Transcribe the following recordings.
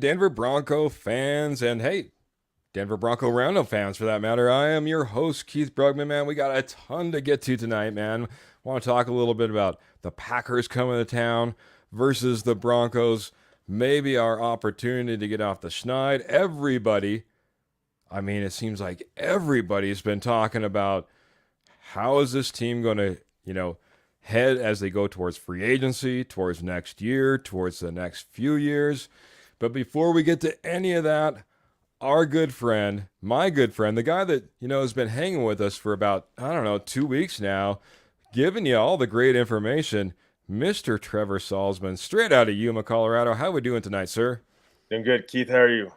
Denver Bronco fans, and hey, Denver Bronco Roundup fans for that matter. I am your host, Keith Brugman, man. We got a ton to get to tonight, man. Want to talk a little bit about the Packers coming to town versus the Broncos. Maybe our opportunity to get off the schneid. It seems like everybody's been talking about how is this team going to, head as they go towards free agency, towards next year, towards the next few years. But before we get to any of that, our good friend, my good friend, the guy that, has been hanging with us for about, 2 weeks now, giving you all the great information, Mr. Trevor Salzman, straight out of Yuma, Colorado. How are we doing tonight, sir? Doing good, Keith. How are you?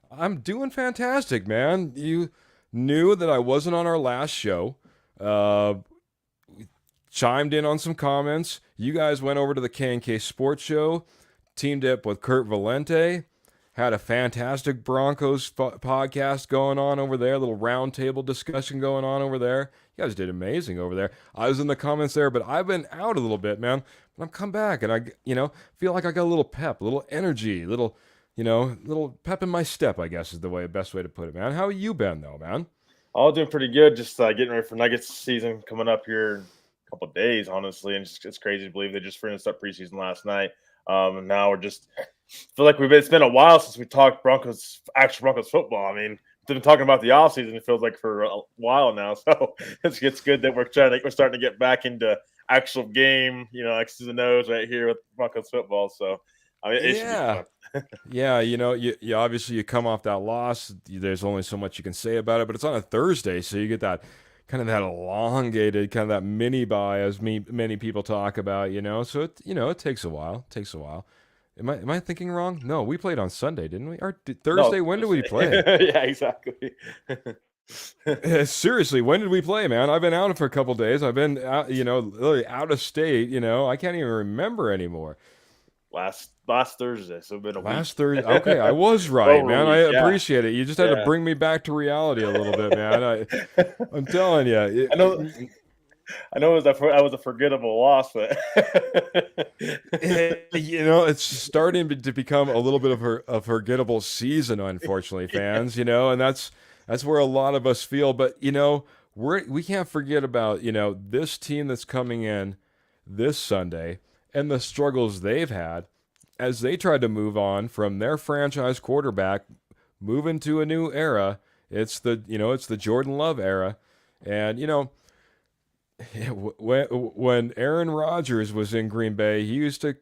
I'm doing fantastic, man. You knew that I wasn't on our last show. Uh, Chimed in on some comments. You guys went over to the K&K Sports Show, teamed up with Kurt Valente, had a fantastic Broncos podcast going on over there, a little roundtable discussion going on over there. You guys did amazing over there. I was in the comments there, but I've been out a little bit, man. But I'm come back, and feel like I got a little pep, a little energy, little pep in my step, I guess is the best way to put it, man. How you been, though, man? All doing pretty good. Just getting ready for Nuggets season coming up here in a couple of days, honestly. And it's crazy to believe they just finished up preseason last night. And now we're just feel like it's been a while since we talked actual Broncos football. I mean, we've been talking about the offseason, it feels like for a while now. So it's good that we're starting to get back into actual game, X's and O's right here with Broncos football. So I mean, it should be fun. Yeah, you obviously you come off that loss. There's only so much you can say about it, but it's on a Thursday, so you get that kind of that elongated, kind of that mini bye, as many people talk about. So it takes a while. Am I thinking wrong? No, we played on Sunday, didn't we? Or Thursday? No, when did we play? Yeah, exactly. Seriously, when did we play, man? I've been out for a couple days. I've been out, literally out of state. I can't even remember anymore. Last Thursday, so it's been a Last week. Thursday. Okay, I was right, man. I Yeah. appreciate it. You just had to bring me back to reality a little bit, man. I'm telling you. I know I was a forgettable loss, but it's starting to become a little bit of a forgettable season, unfortunately, fans. And that's where a lot of us feel. But we can't forget about this team that's coming in this Sunday and the struggles they've had as they tried to move on from their franchise quarterback, move into a new era. It's the Jordan Love era, and when Aaron Rodgers was in Green Bay, he used to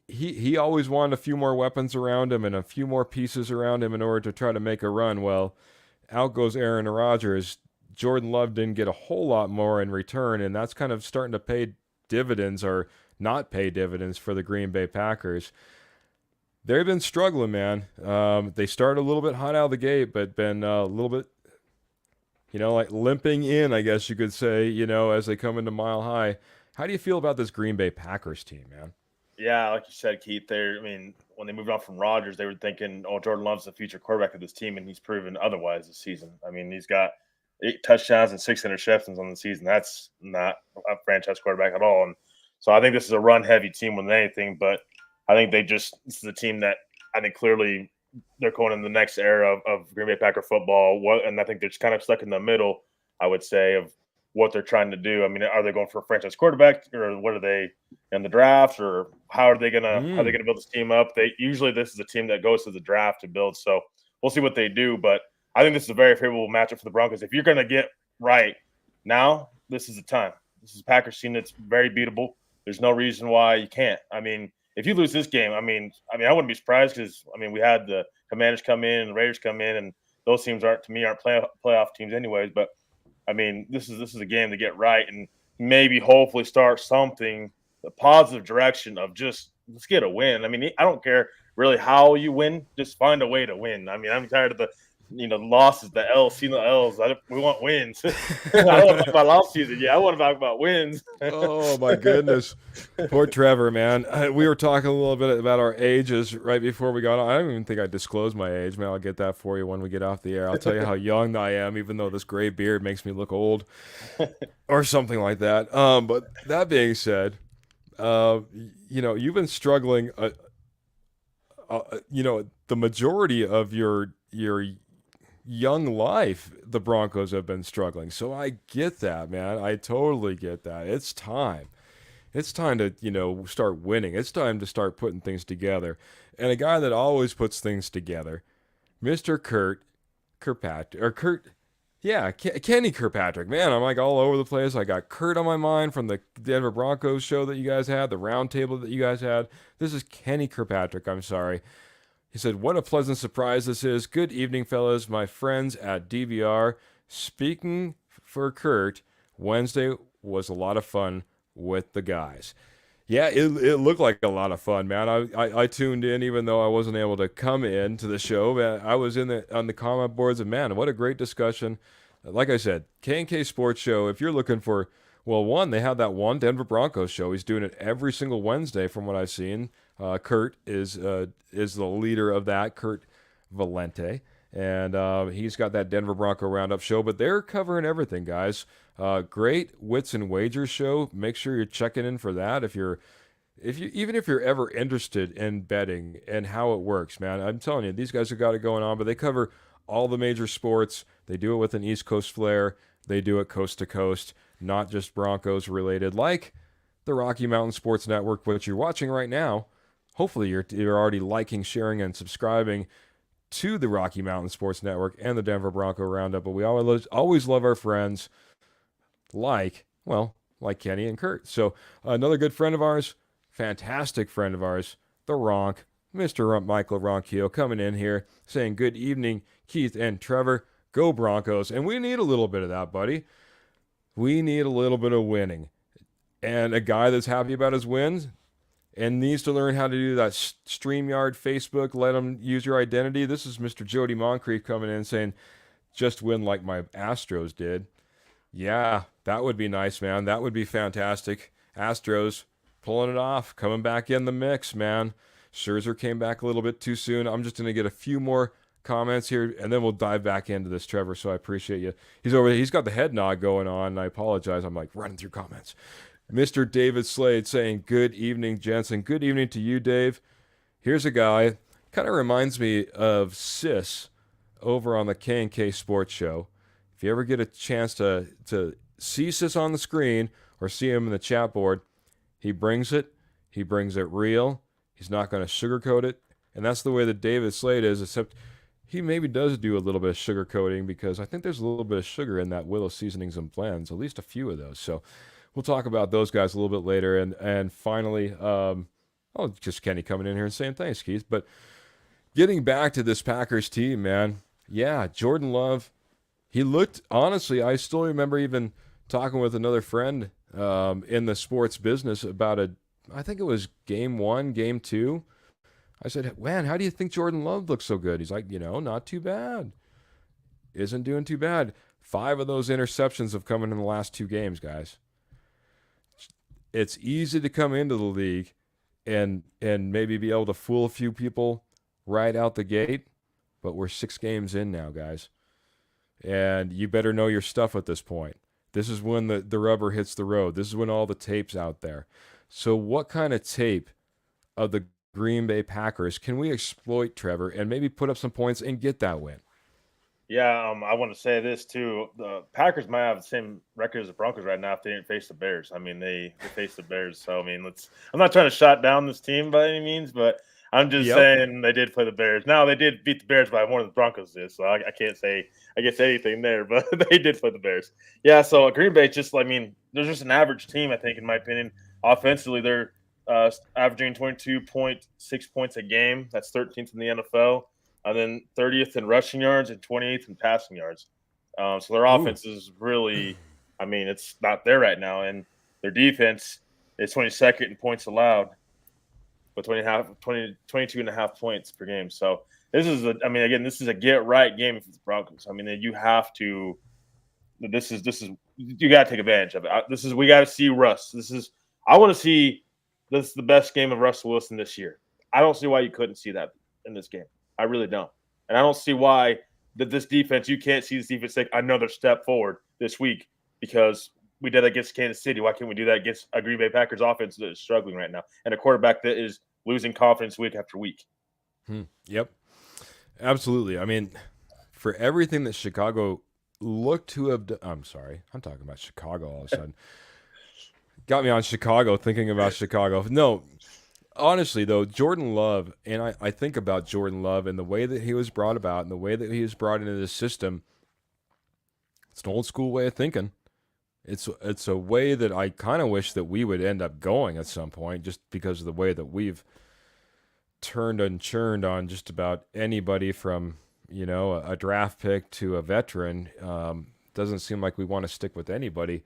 he always wanted a few more weapons around him and a few more pieces around him in order to try to make a run. Well, out goes Aaron Rodgers. Jordan Love didn't get a whole lot more in return, and that's kind of starting to pay dividends or not pay dividends for the Green Bay Packers. They've been struggling, man. They started a little bit hot out of the gate, but been a little bit, like limping in, I guess you could say, as they come into Mile High. How do you feel about this Green Bay Packers team, man? Yeah, like you said, Keith, when they moved on from Rodgers, they were thinking, oh, Jordan Love's the future quarterback of this team, and he's proven otherwise this season. I mean, he's got 8 touchdowns and 6 interceptions on the season. That's not a franchise quarterback at all. And so I think this is a run-heavy team more than anything, but I think this is a team that I think clearly they're going in the next era of Green Bay Packer football. And I think they're just kind of stuck in the middle, I would say, of what they're trying to do. I mean, are they going for a franchise quarterback, or what are they in the draft, or how are they gonna build this team up? This is a team that goes to the draft to build. So we'll see what they do, but I think this is a very favorable matchup for the Broncos. If you're gonna get right now, this is the time. This is a Packers team that's very beatable. There's no reason why you can't. I mean, if you lose this game, I wouldn't be surprised because we had the Commanders come in and the Raiders come in, and those teams aren't playoff teams anyways. But this is a game to get right and maybe hopefully start something the positive direction of just let's get a win. I don't care really how you win, just find a way to win. I'm tired of the losses, the L's, L's. We want wins. I don't want to talk about lost season. Yeah, I want to talk about wins. Oh my goodness, poor Trevor, man. We were talking a little bit about our ages right before we got on. I don't even think I disclosed my age, man. I'll get that for you when we get off the air. I'll tell you how young I am, even though this gray beard makes me look old, or something like that. But that being said, you've been struggling the majority of your young life, the Broncos have been struggling. So I get that, man. I totally get that. It's time. It's time to, start winning. It's time to start putting things together. And a guy that always puts things together, Mr. Kirkpatrick, or Kurt, yeah, Kenny Kirkpatrick. Man, I'm like all over the place. I got Kurt on my mind from the Denver Broncos show that you guys had, the roundtable that you guys had. This is Kenny Kirkpatrick. I'm sorry. He said, "What a pleasant surprise this is. Good evening, fellas, my friends at DVR. Speaking for Kurt, Wednesday was a lot of fun with the guys." Yeah, it looked like a lot of fun, man. I tuned in even though I wasn't able to come in to the show. But I was on the comment boards, and man, what a great discussion. Like I said, K&K Sports Show, if you're looking for, well, one, they have that one Denver Broncos show. He's doing it every single Wednesday from what I've seen. Kurt is the leader of that, Kurt Valente. And he's got that Denver Bronco Roundup show, but they're covering everything, guys. Great Wits and Wagers show. Make sure you're checking in for that if you're ever interested in betting and how it works, man. I'm telling you, these guys have got it going on, but they cover all the major sports. They do it with an East Coast flair. They do it coast to coast, not just Broncos related, like the Rocky Mountain Sports Network, which you're watching right now. Hopefully, you're already liking, sharing, and subscribing to the Rocky Mountain Sports Network and the Denver Bronco Roundup. But we always love our friends like Kenny and Kurt. So another good friend of ours, fantastic friend of ours, the Ronk, Mr. Michael Ronquillo, coming in here saying, "Good evening, Keith and Trevor. Go Broncos." And we need a little bit of that, buddy. We need a little bit of winning. And a guy that's happy about his wins and needs to learn how to do that StreamYard, Facebook, let them use your identity. This is Mr. Jody Moncrief coming in saying, "Just win like my Astros did." Yeah, that would be nice, man. That would be fantastic. Astros pulling it off, coming back in the mix, man. Scherzer came back a little bit too soon. I'm just going to get a few more comments here, and then we'll dive back into this, Trevor, so I appreciate you. He's got the head nod going on, and I apologize. I'm like running through comments. Mr. David Slade saying, "Good evening, Jensen." Good evening to you, Dave. Here's a guy, kind of reminds me of Sis over on the K&K Sports Show. If you ever get a chance to see Sis on the screen or see him in the chat board, he brings it real. He's not going to sugarcoat it. And that's the way that David Slade is, except he maybe does do a little bit of sugarcoating because I think there's a little bit of sugar in that Willow Seasonings and Blends, at least a few of those. So we'll talk about those guys a little bit later. And finally, just Kenny coming in here and saying thanks, Keith. But getting back to this Packers team, man, yeah, Jordan Love, he looked, honestly, I still remember even talking with another friend in the sports business about I think it was game 1, game 2. I said, "Man, how do you think Jordan Love looks so good?" He's like, "Not too bad. Isn't doing too bad." 5 of those interceptions have come in the last 2 games, guys. It's easy to come into the league and maybe be able to fool a few people right out the gate, but we're 6 games in now, guys. And you better know your stuff at this point. This is when the rubber hits the road. This is when all the tape's out there. So what kind of tape of the Green Bay Packers can we exploit, Trevor, and maybe put up some points and get that win? Yeah, I want to say this too. The Packers might have the same record as the Broncos right now if they didn't face the Bears. I mean, they faced the Bears. So, I mean, I'm not trying to shut down this team by any means, but I'm just saying they did play the Bears. Now, they did beat the Bears by more than the Broncos did, so I can't say, I guess, anything there, but they did play the Bears. Yeah, so Green Bay they're just an average team, I think, in my opinion. Offensively, they're averaging 22.6 points a game. That's 13th in the NFL. And then 30th in rushing yards and 28th in passing yards. So their offense is really, it's not there right now. And their defense is 22nd in points allowed, with 22 and a half points per game. So this is this is a get right game for the Broncos. You have to. You got to take advantage of it. We got to see Russ. I want to see. This is the best game of Russell Wilson this year. I don't see why you couldn't see that in this game. I really don't. And I don't see why this defense, you can't see this defense take another step forward this week because we did that against Kansas City. Why can't we do that against a Green Bay Packers offense that is struggling right now and a quarterback that is losing confidence week after week? Yep, absolutely. I mean, for everything that Chicago looked to have done, I'm sorry, I'm talking about Chicago all of a sudden. Got me on Chicago, thinking about Chicago. No, honestly, though, Jordan Love, and I think about Jordan Love and the way that he was brought about and the way that he was brought into the system. It's an old school way of thinking. It's a way that I kind of wish that we would end up going at some point, just because of the way that we've turned and churned on just about anybody from a draft pick to a veteran. Doesn't seem like we want to stick with anybody.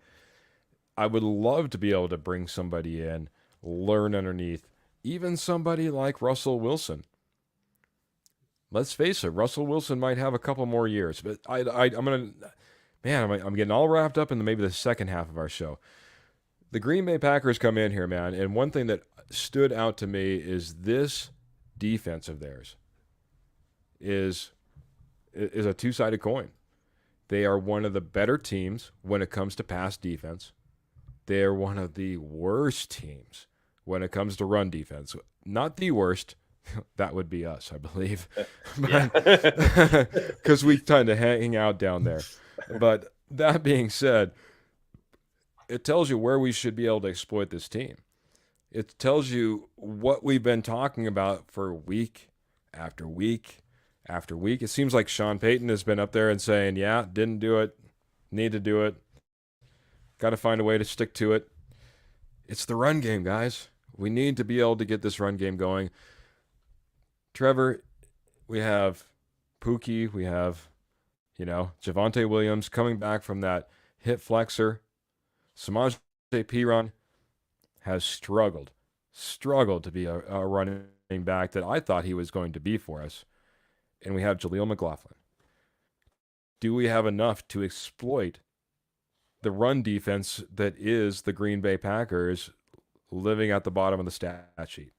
I would love to be able to bring somebody in, learn underneath, even somebody like Russell Wilson. Let's face it, Russell Wilson might have a couple more years, but I'm gonna, man, I'm getting all wrapped up in maybe the second half of our show. The Green Bay Packers come in here, man, and one thing that stood out to me is this defense of theirs is a two-sided coin. They are one of the better teams when it comes to pass defense. They are one of the worst teams when it comes to run defense. Not the worst. That would be us, I believe. Because we tend to hang out down there. But that being said, it tells you where we should be able to exploit this team. It tells you what we've been talking about for week after week after week. It seems like Sean Payton has been up there and saying, yeah, didn't do it, need to do it, got to find a way to stick to it. It's the run game, guys. We need to be able to get this run game going. Trevor, we have Pookie, we have, Javonte Williams coming back from that hip flexor. Samaje Perine has struggled to be a running back that I thought he was going to be for us. And we have Jaleel McLaughlin. Do we have enough to exploit the run defense that is the Green Bay Packers living at the bottom of the stat sheet?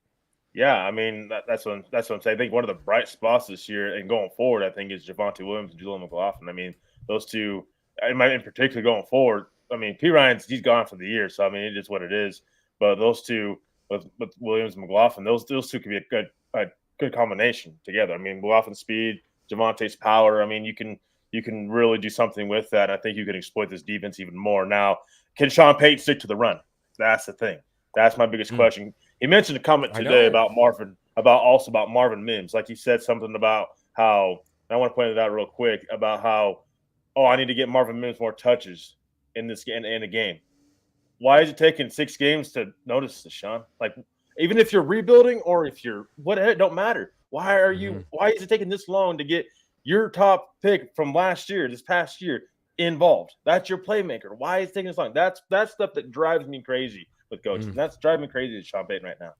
Yeah, I mean that's what I'm saying. I think one of the bright spots this year and going forward, I think, is Javonte Williams and Jaleel McLaughlin. I mean, those two, in particular, going forward. I mean, he's gone for the year, so I mean, it is what it is. But those two, with Williams and McLaughlin, those two could be a good combination together. I mean, McLaughlin's speed, Javonte's power. I mean, you can really do something with that. I think you can exploit this defense even more. Now, can Sean Payton stick to the run? That's the thing. That's my biggest question. He mentioned a comment today about Marvin Mims. Like he said something about how, and I want to point it out real quick, about how, I need to get Marvin Mims more touches in this in the game. Why is it taking 6 games to notice this, Sean? Like, even if you're rebuilding or if you're it don't matter. Why is it taking this long to get your top pick from this past year involved? That's your playmaker. Why is it taking this long? That's stuff that drives me crazy with coaches. That's driving me crazy to Sean Payton right now.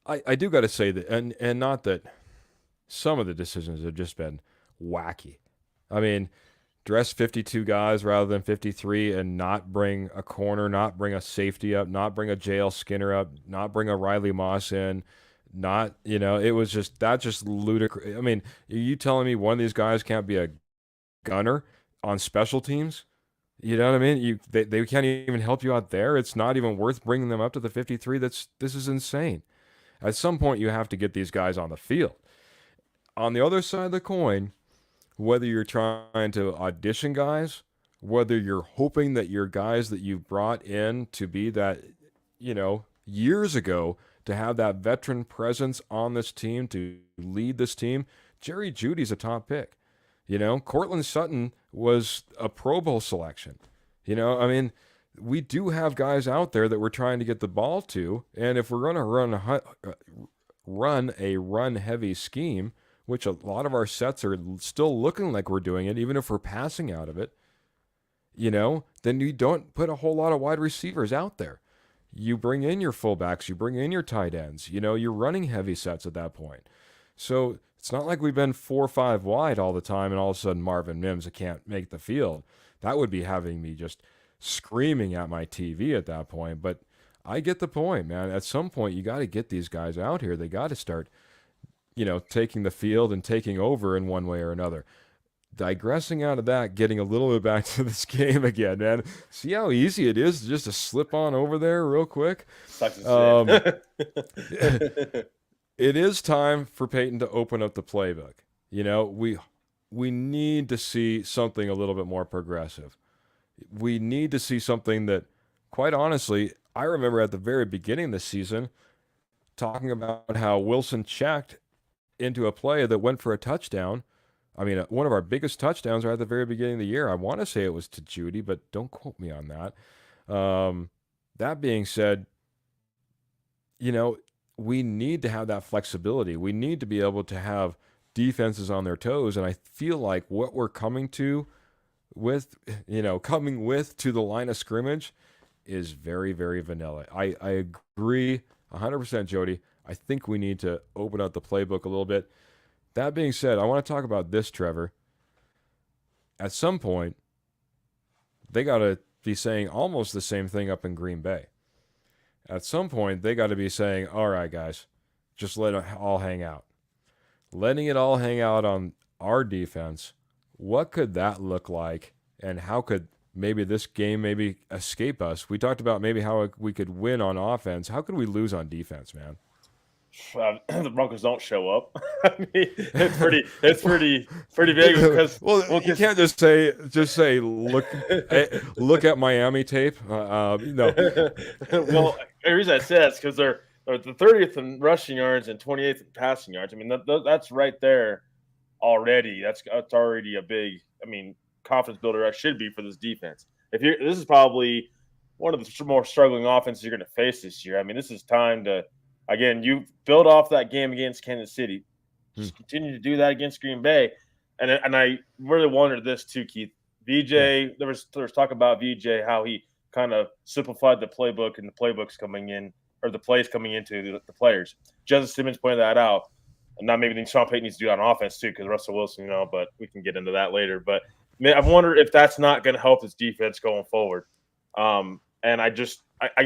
I do got to say that, and not that some of the decisions have just been wacky. I mean, dress 52 guys rather than 53 and not bring a corner, not bring a safety up, not bring a JL Skinner up, not bring a Riley Moss in, it was just ludicrous. I mean, are you telling me one of these guys can't be a gunner on special teams? You know what I mean? They can't even help you out there. It's not even worth bringing them up to the 53. This is insane. At some point, you have to get these guys on the field. On the other side of the coin, whether you're trying to audition guys, whether you're hoping that your guys that you've brought in to be that, years ago, to have that veteran presence on this team, to lead this team, Jerry Jeudy's a top pick. Cortland Sutton was a Pro Bowl selection. We do have guys out there that we're trying to get the ball to, and if we're going to run a run-heavy scheme, which a lot of our sets are still looking like we're doing it, even if we're passing out of it, then you don't put a whole lot of wide receivers out there. You bring in your fullbacks, you bring in your tight ends. You're running heavy sets at that point. So it's not like we've been 4 or 5 wide all the time and all of a sudden Marvin Mims can't make the field. That would be having me just screaming at my TV at that point. But I get the point, man. At some point, you got to get these guys out here. They got to start, taking the field and taking over in one way or another. Digressing out of that, getting a little bit back to this game again, man. See how easy it is just to slip on over there real quick? it is time for Peyton to open up the playbook. You know, we need to see something a little bit more progressive. We need to see something that, quite honestly, I remember at the very beginning of the season talking about how Wilson checked into a play that went for a touchdown. I mean, one of our biggest touchdowns right at the very beginning of the year. I want to say it was to Judy, but don't quote me on that. That being said, you know, we need to have that flexibility. We need to be able to have defenses on their toes. And I feel like what we're coming to with, coming with to the line of scrimmage is very, very vanilla. I agree 100%, Jody. I think we need to open up the playbook a little bit. That being said, I want to talk about this, Trevor. At some point, they got to be saying almost the same thing up in Green Bay. At some point, they got to be saying, all right, guys, just let it all hang out. Letting it all hang out on our defense, what could that look like? And how could maybe this game maybe escape us? We talked about maybe how we could win on offense. How could we lose on defense, man? The Broncos don't show up. I mean, it's pretty big because you can't just say look at Miami tape. No. Well, the reason I said it's because they're the 30th in rushing yards and 28th in passing yards. I mean, that's right there already. That's already a big, confidence builder. I should be for this defense. This is probably one of the more struggling offenses you're going to face this year. I mean, this is time to. Again, you build off that game against Kansas City. Just continue to do that against Green Bay. And I really wondered this too, Keith. VJ, there was talk about VJ, how he kind of simplified the playbook and the playbooks coming in, or the plays coming into the players. Justin Simmons pointed that out. And now maybe Sean Payton needs to do that on offense too, because Russell Wilson, but we can get into that later. But I wonder if that's not going to help his defense going forward. And I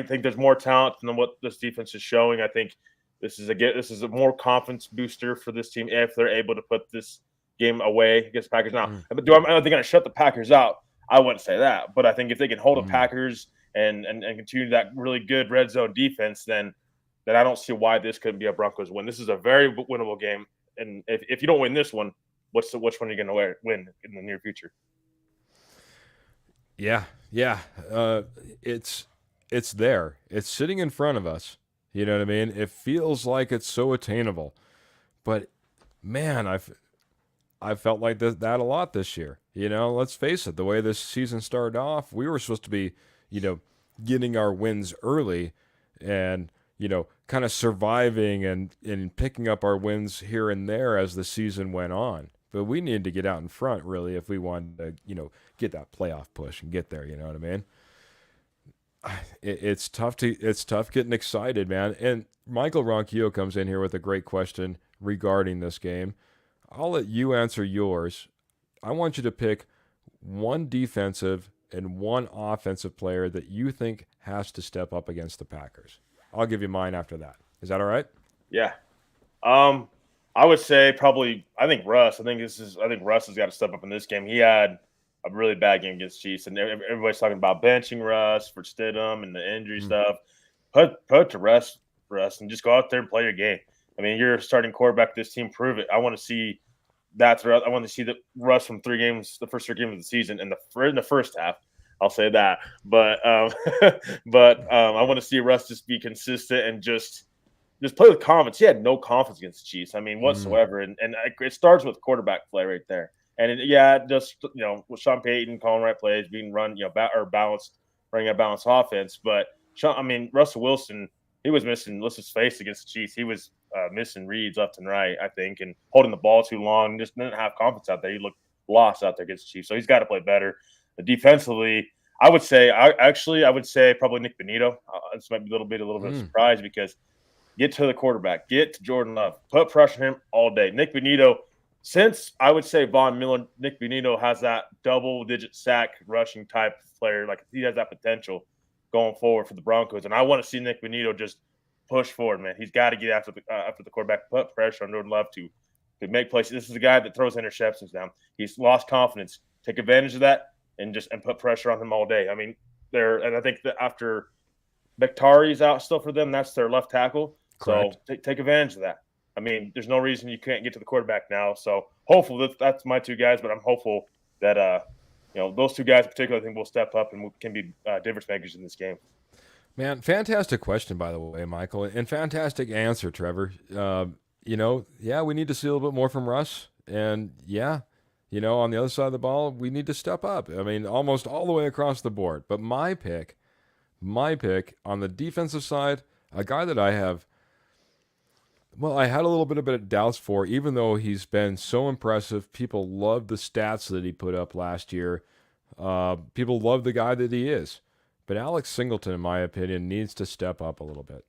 think there's more talent than what this defense is showing. I think this is a more confidence booster for this team if they're able to put this game away against the Packers. Now, are they going to shut the Packers out? I wouldn't say that, but I think if they can hold the Packers and continue that really good red zone defense, then I don't see why this couldn't be a Broncos win. This is a very winnable game, and if you don't win this one, which one are you going to win in the near future? Yeah. It's there. It's sitting in front of us. You know what I mean? It feels like it's so attainable. But man, I've felt like that a lot this year. Let's face it, the way this season started off, we were supposed to be, getting our wins early and, kind of surviving and picking up our wins here and there as the season went on. But we needed to get out in front, really, if we wanted to, get that playoff push and get there. You know what I mean? It's tough getting excited, man. And Michael Ronquillo comes in here with a great question regarding this game. I'll let you answer yours. I want you to pick one defensive and one offensive player that you think has to step up against the Packers. I'll give you mine after that. Is that all right? Yeah. I would say probably. I think Russ. I think Russ has got to step up in this game. He had a really bad game against Chiefs, and everybody's talking about benching Russ for Stidham and the injury stuff. Put to rest, Russ, and just go out there and play your game. I mean, you're a starting quarterback of this team. Prove it. I want to see that throughout. I want to see the Russ from 3 games, the first 3 games of the season, in the first half. I'll say that, but I want to see Russ just be consistent and just play with confidence. He had no confidence against the Chiefs. I mean, whatsoever. And it starts with quarterback play right there. And just with Sean Payton calling right plays, being run, balanced, running a balanced offense. But Russell Wilson, he was missing. Let's just face against the Chiefs. He was missing reads left and right, I think, and holding the ball too long. Just didn't have confidence out there. He looked lost out there against the Chiefs. So he's got to play better. But defensively, I would say probably Nick Bonito. This might be a little bit of surprise because get to the quarterback, get to Jordan Love, put pressure on him all day. Nick Bonito, since I would say Von Miller, Nick Bonito has that double-digit sack rushing type player. Like, he has that potential going forward for the Broncos, and I want to see Nick Bonito just push forward, man. He's got to get after the quarterback, put pressure on Jordan Love to make plays. This is a guy that throws interceptions down. He's lost confidence. Take advantage of that and put pressure on him all day. I mean, I think that after Bakhtiari's out still for them, that's their left tackle. Correct. So take advantage of that. I mean, there's no reason you can't get to the quarterback now. So hopefully that's my two guys, but I'm hopeful that those two guys in particular, I think will step up and can be difference makers in this game. Man, fantastic question, by the way, Michael, and fantastic answer, Trevor. Yeah, we need to see a little bit more from Russ, and yeah, on the other side of the ball, we need to step up. I mean, almost all the way across the board. But my pick on the defensive side, a guy that I had a little bit of doubts for, even though he's been so impressive. People love the stats that he put up last year. People love the guy that he is. But Alex Singleton, in my opinion, needs to step up a little bit.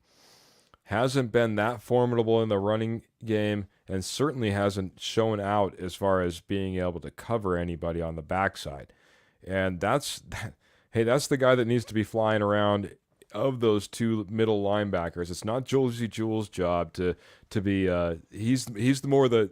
Hasn't been that formidable in the running game, and certainly hasn't shown out as far as being able to cover anybody on the backside. And that's the guy that needs to be flying around of those two middle linebackers. It's not Josie Jewell's job to be. He's more the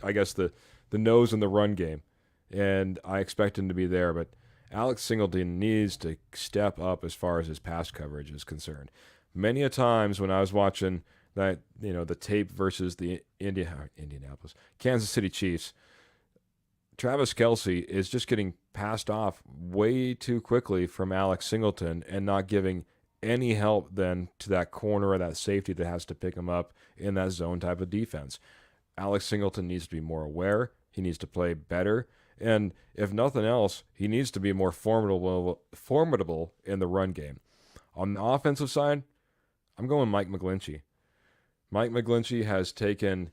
I guess the nose in the run game, and I expect him to be there. But Alex Singleton needs to step up as far as his pass coverage is concerned. Many a times when I was watching that, the tape versus the Indianapolis, Kansas City Chiefs, Travis Kelce is just getting passed off way too quickly from Alex Singleton and not giving any help then to that corner or that safety that has to pick him up in that zone type of defense. Alex Singleton needs to be more aware. He needs to play better. And if nothing else, he needs to be more formidable in the run game. On the offensive side, I'm going Mike McGlinchey. Mike McGlinchey has taken,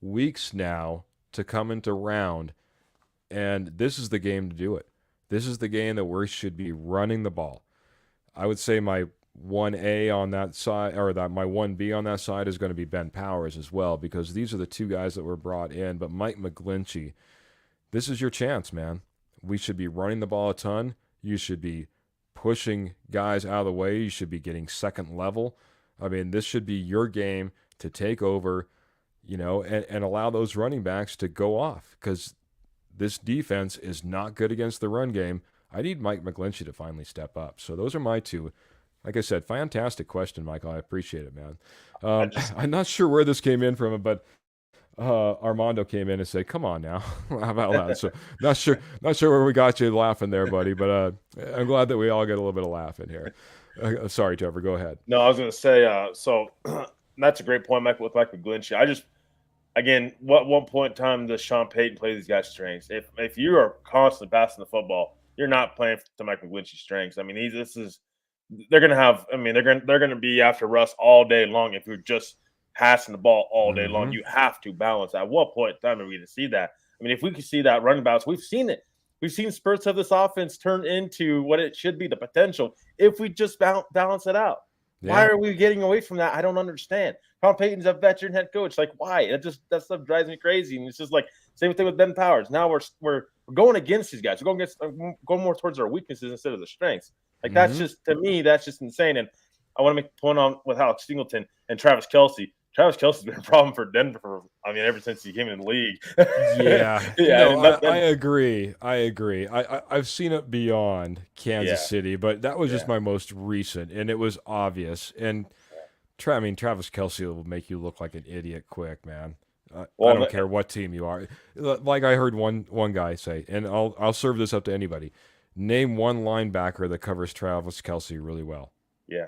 weeks now to come into round, and this is the game to do it. This is the game that we should be running the ball. I would say my 1A on that side, or that my 1B on that side is going to be Ben Powers as well, because these are the two guys that were brought in. But Mike McGlinchey, this is your chance, man. We should be running the ball a ton. You should be pushing guys out of the way. You should be getting second level. I mean, this should be your game to take over, and allow those running backs to go off, because this defense is not good against the run game. I need Mike McGlinchey to finally step up. So those are my two. Like I said, fantastic question, Michael. I appreciate it, man. I'm not sure where this came in from, but Armando came in and said, "Come on now, how about that?" So not sure where we got you laughing there, buddy. But I'm glad that we all get a little bit of laugh in here. Sorry, Trevor. Go ahead. No, I was going to say, so that's a great point, Michael, with Mike McGlinchey. Again, what one point in time does Sean Payton play these guys' strengths? If you are constantly passing the football, you're not playing to Mike McGlinchey's strengths. I mean, they're going to have. I mean, they're going to be after Russ all day long if you're just passing the ball all day long. You have to balance. At what point in time are we going to see that? I mean, if we could see that running balance, we've seen it. We've seen spurts of this offense turn into what it should be, the potential, if we just balance it out. Yeah. Why are we getting away from that? I don't understand. Sean Payton's a veteran head coach. Like, why? That stuff drives me crazy. And it's just like same thing with Ben Powers. Now we're going against these guys. We're going more towards our weaknesses instead of the strengths. Like that's just, to me, that's just insane. And I want to make a point on with Alex Singleton and Travis Kelce. Travis Kelce's been a problem for Denver ever since he came in the league. Yeah. I agree. I've seen it beyond Kansas City, but that was just my most recent, and it was obvious. And Travis Kelce will make you look like an idiot quick, man. I don't care what team you are. Like I heard one guy say, and I'll serve this up to anybody. Name one linebacker that covers Travis Kelce really well. Yeah.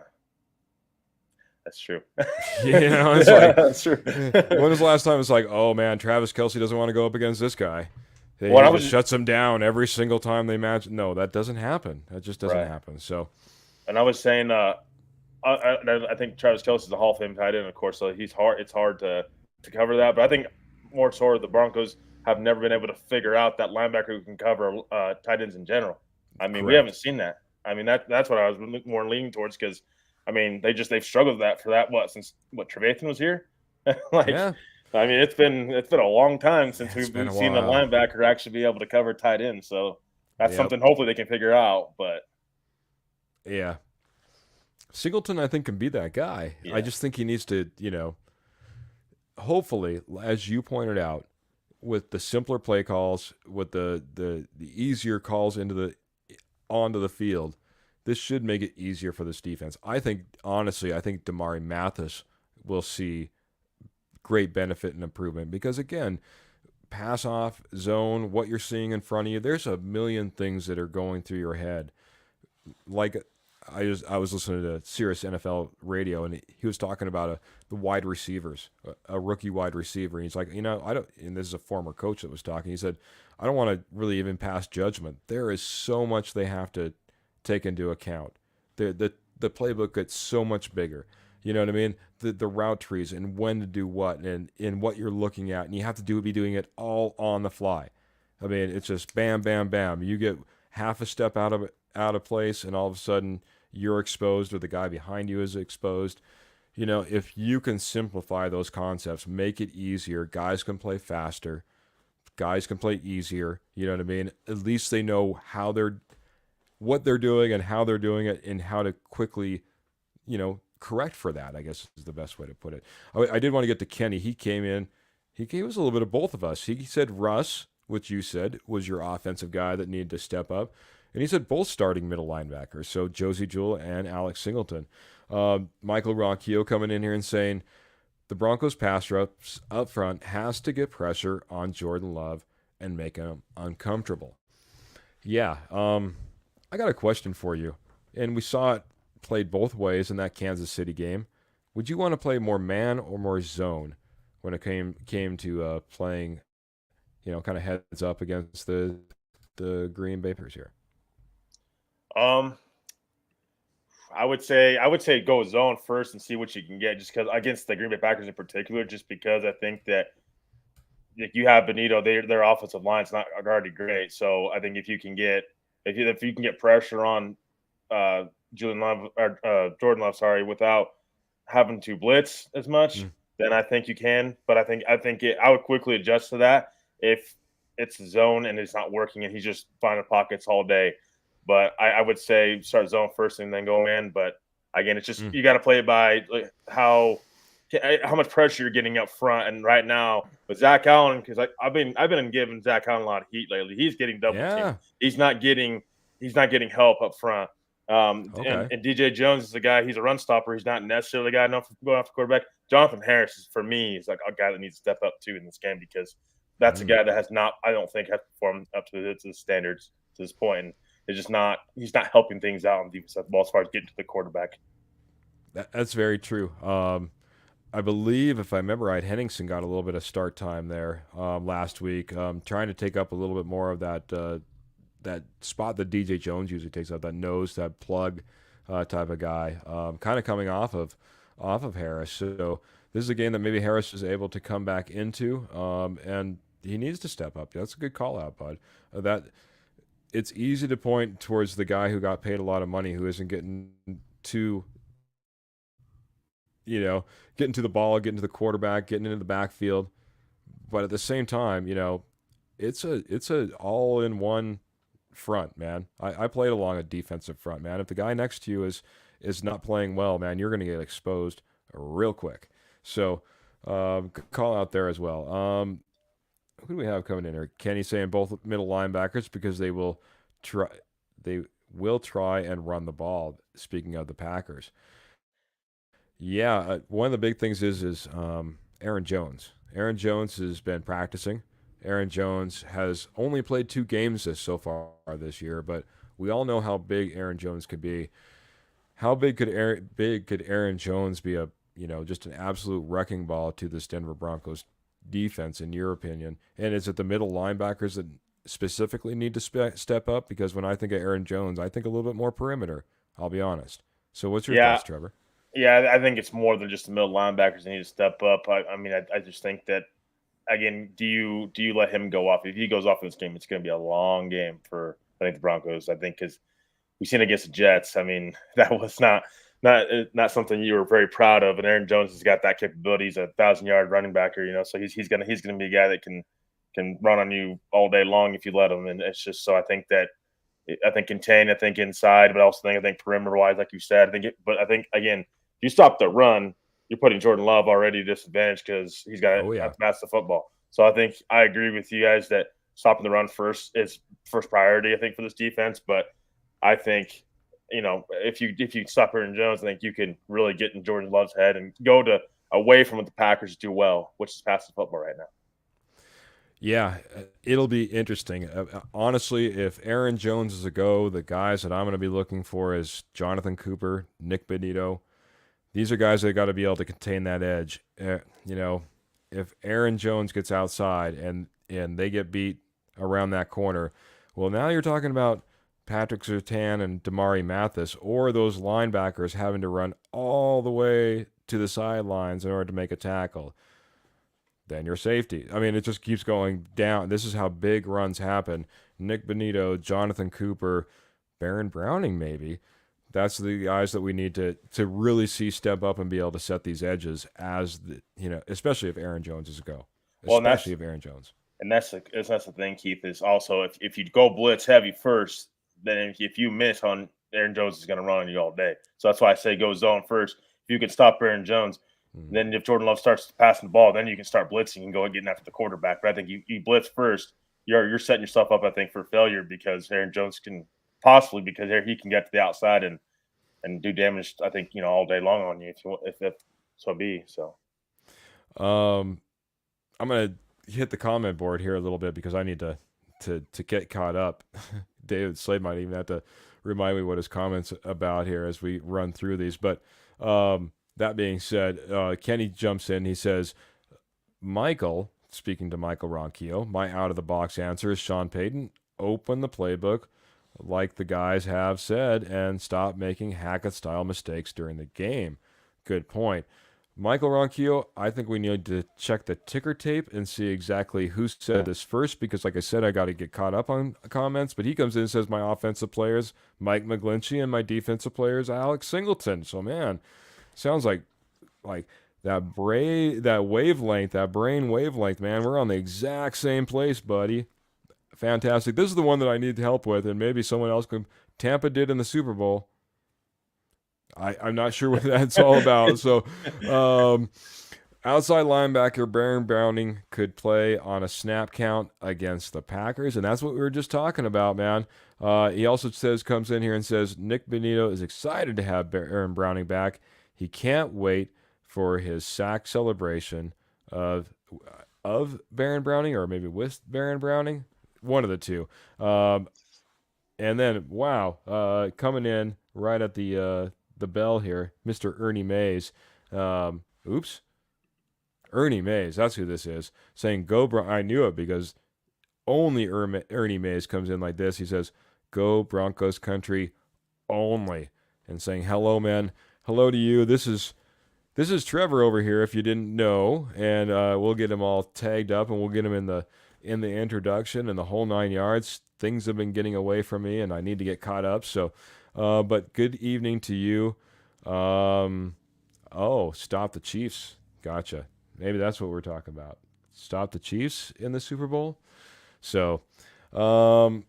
That's true. It's like, that's true. When was the last time it's like, oh man, Travis Kelce doesn't want to go up against this guy? He just shuts him down every single time they match. No, that doesn't happen. That just doesn't happen. So, and I was saying, I think Travis Kelce is a Hall of Fame tight end, of course. So it's hard to cover that. But I think more so the Broncos have never been able to figure out that linebacker who can cover tight ends in general. I mean, we haven't seen that. I mean, that's what I was more leaning towards, because I mean, they've struggled since Trevathan was here. I mean, it's been a long time since we've seen a linebacker actually be able to cover tight end. So that's something hopefully they can figure out. But yeah, Singleton, I think, can be that guy. Yeah. I just think he needs to, hopefully, as you pointed out, with the simpler play calls, with the easier calls onto the field. This should make it easier for this defense. I think Damari Mathis will see great benefit and improvement because, again, pass off, zone, what you're seeing in front of you, there's a million things that are going through your head. Like I was listening to Sirius NFL radio, and he was talking about the wide receivers, a rookie wide receiver. And he's like, I don't. And this is a former coach that was talking. He said, I don't want to really even pass judgment. There is so much they have to take into account. The playbook gets so much bigger. You know what I mean? The route trees and when to do what and what you're looking at, and you have to be doing it all on the fly. I mean, it's just bam, bam, bam. You get half a step out of place, and all of a sudden you're exposed, or the guy behind you is exposed. If you can simplify those concepts, make it easier, guys can play faster, guys can play easier. You know what I mean? At least they know what they're doing and how they're doing it, and how to quickly, correct for that, I guess is the best way to put it. I did want to get to Kenny. He came in. He gave us a little bit of both of us. He said Russ, which you said was your offensive guy that needed to step up. And he said both starting middle linebackers, so Josie Jewell and Alex Singleton. Michael Ronquillo coming in here and saying the Broncos pass rush up front has to get pressure on Jordan Love and make him uncomfortable. Yeah, I got a question for you. And we saw it played both ways in that Kansas City game. Would you want to play more man or more zone when it came to playing, kind of heads up against the Green Bay Packers here? I would say go zone first and see what you can get, just because against the Green Bay Packers in particular, just because I think that you have Benito, their offensive line's not already great. So I think if you can get pressure on Julian Love or Jordan Love, without having to blitz as much, then I think you can. But I think I would quickly adjust to that if it's zone and it's not working and he's just finding pockets all day. But I would say start zone first and then go in. But again, it's just you got to play it by how much pressure you're getting up front. And right now with Zach Allen, because I've been giving Zach Allen a lot of heat lately. He's getting double teamed. He's not getting help up front. Okay. And DJ Jones is a guy. He's a run stopper. He's not necessarily a guy enough for going after quarterback. Jonathan Harris for me is like a guy that needs to step up too in this game, because that's a guy that has not, I don't think, has performed up to the standards to this point. And it's just not, he's not helping things out on the defensive ball as far as getting to the quarterback. That's very true. I believe, if I remember right, Henningsen got a little bit of start time there last week, trying to take up a little bit more of that spot that DJ Jones usually takes up, that nose, that plug type of guy, kind of coming off of Harris. So this is a game that maybe Harris is able to come back into, and he needs to step up. That's a good call out, bud. It's easy to point towards the guy who got paid a lot of money, who isn't getting to, getting to the ball, getting to the quarterback, getting into the backfield. But at the same time, it's a all-in-one front, man. I played along a defensive front, man. If the guy next to you is not playing well, man, you're going to get exposed real quick. So call out there as well. Who do we have coming in here? Kenny saying both middle linebackers because they will try and run the ball. Speaking of the Packers, yeah, one of the big things is Aaron Jones. Aaron Jones has been practicing. Aaron Jones has only played 2 games so far this year, but we all know how big Aaron Jones could be. How big could Aaron Jones be? Just an absolute wrecking ball to this Denver Broncos defense, in your opinion? And is it the middle linebackers that specifically need to step up? Because when I think of Aaron Jones, I think a little bit more perimeter, I'll be honest. So what's your thoughts, Trevor? Yeah, I think it's more than just the middle linebackers that need to step up. I just think that, again, do you let him go off? If he goes off in this game, it's going to be a long game for, I think, the Broncos. I think because we've seen against the Jets. I mean, that was not something you were very proud of. And Aaron Jones has got that capability. He's a 1,000-yard running backer, so he's gonna be a guy that can run on you all day long if you let him. And it's just so I think contain, I think inside, but also I think perimeter wise, like you said, but I think again, if you stop the run, you're putting Jordan Love already at disadvantage because he's got to pass the football. So I think I agree with you guys that stopping the run first is first priority, I think, for this defense. But I think, if you stop Aaron Jones, I think you can really get in Jordan Love's head and go to away from what the Packers do well, which is passing football right now. Yeah, it'll be interesting. Honestly, if Aaron Jones is a go, the guys that I'm going to be looking for is Jonathan Cooper, Nick Benito. These are guys that got to be able to contain that edge. If Aaron Jones gets outside and they get beat around that corner, well, now you're talking about Patrick Surtain and Damari Mathis, or those linebackers having to run all the way to the sidelines in order to make a tackle. Then your safety. I mean, it just keeps going down. This is how big runs happen. Nick Benito, Jonathan Cooper, Baron Browning, maybe. That's the guys that we need to really see step up and be able to set these edges especially if Aaron Jones is a go. Well, Especially if Aaron Jones. And that's the thing, Keith, is also if you go blitz heavy first, then if you miss on Aaron Jones is going to run on you all day. So that's why I say go zone first. If you can stop Aaron Jones, then if Jordan Love starts passing the ball, then you can start blitzing and go and getting after the quarterback. But I think you blitz first, you're setting yourself up, I think, for failure because Aaron Jones can possibly because he can get to the outside and do damage. I think all day long on you if so be so. I'm gonna hit the comment board here a little bit because I need to get caught up. David Slade might even have to remind me what his comments about here as we run through these, but. That being said, Kenny jumps in. He says, Michael, speaking to Michael Ronquillo, my out-of-the-box answer is Sean Payton, open the playbook like the guys have said and stop making Hackett-style mistakes during the game. Good point. Michael Ronquillo, I think we need to check the ticker tape and see exactly who said this first because, like I said, I got to get caught up on comments. But he comes in and says my offensive players, Mike McGlinchey, and my defensive players, Alex Singleton. So, man, sounds like that brain wavelength, man. We're on the exact same place, buddy. Fantastic. This is the one that I need help with, and maybe someone else can. Tampa did in the Super Bowl. I'm not sure what that's all about. So, outside linebacker Baron Browning could play on a snap count against the Packers, and that's what we were just talking about, man. He also comes in here and says Nick Benito is excited to have Baron Browning back. He can't wait for his sack celebration of Baron Browning, or maybe with Baron Browning, one of the two. And then, coming in right at the bell here, Mr. Ernie Mays. Ernie Mays, that's who this is, saying, go I knew it because only Ernie Mays comes in like this. He says, go Broncos country only. And saying, hello, man. Hello to you. This is Trevor over here, if you didn't know. And we'll get him all tagged up and we'll get him in the introduction and the whole 9 yards. Things have been getting away from me and I need to get caught up. So, but good evening to you. Stop the Chiefs. Gotcha. Maybe that's what we're talking about. Stop the Chiefs in the Super Bowl. So, all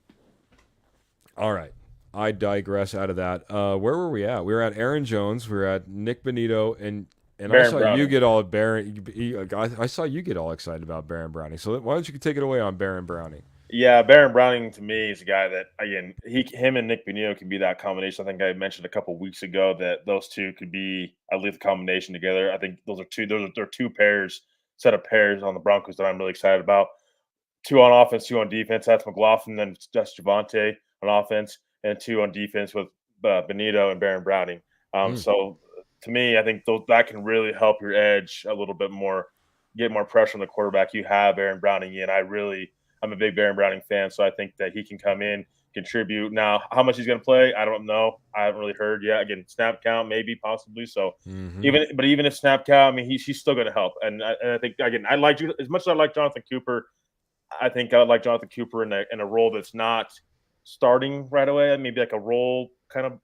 right. I digress out of that. Where were we at? We were at Aaron Jones. We were at Nick Benito, and I saw Browning. You get all I saw you get all excited about Baron Browning. So why don't you take it away on Baron Browning? Yeah, Baron Browning to me is a guy that again, him and Nick Benito could be that combination. I think I mentioned a couple weeks ago that those two could be at least a combination together. I think those are two set of pairs on the Broncos that I'm really excited about. Two on offense, two on defense. That's McLaughlin, then that's Javonte on offense, and two on defense with Benito and Baron Browning. So to me, I think that can really help your edge a little bit more, get more pressure on the quarterback. You have Baron Browning in. I'm a big Baron Browning fan, so I think that he can come in, contribute. Now, how much he's going to play, I don't know. I haven't really heard yet. Again, snap count, maybe, possibly. So, even if snap count, I mean, he's still going to help. And I think again, I like as much as I like Jonathan Cooper. I think I would like Jonathan Cooper in a role that's not starting right away. Maybe like a role kind of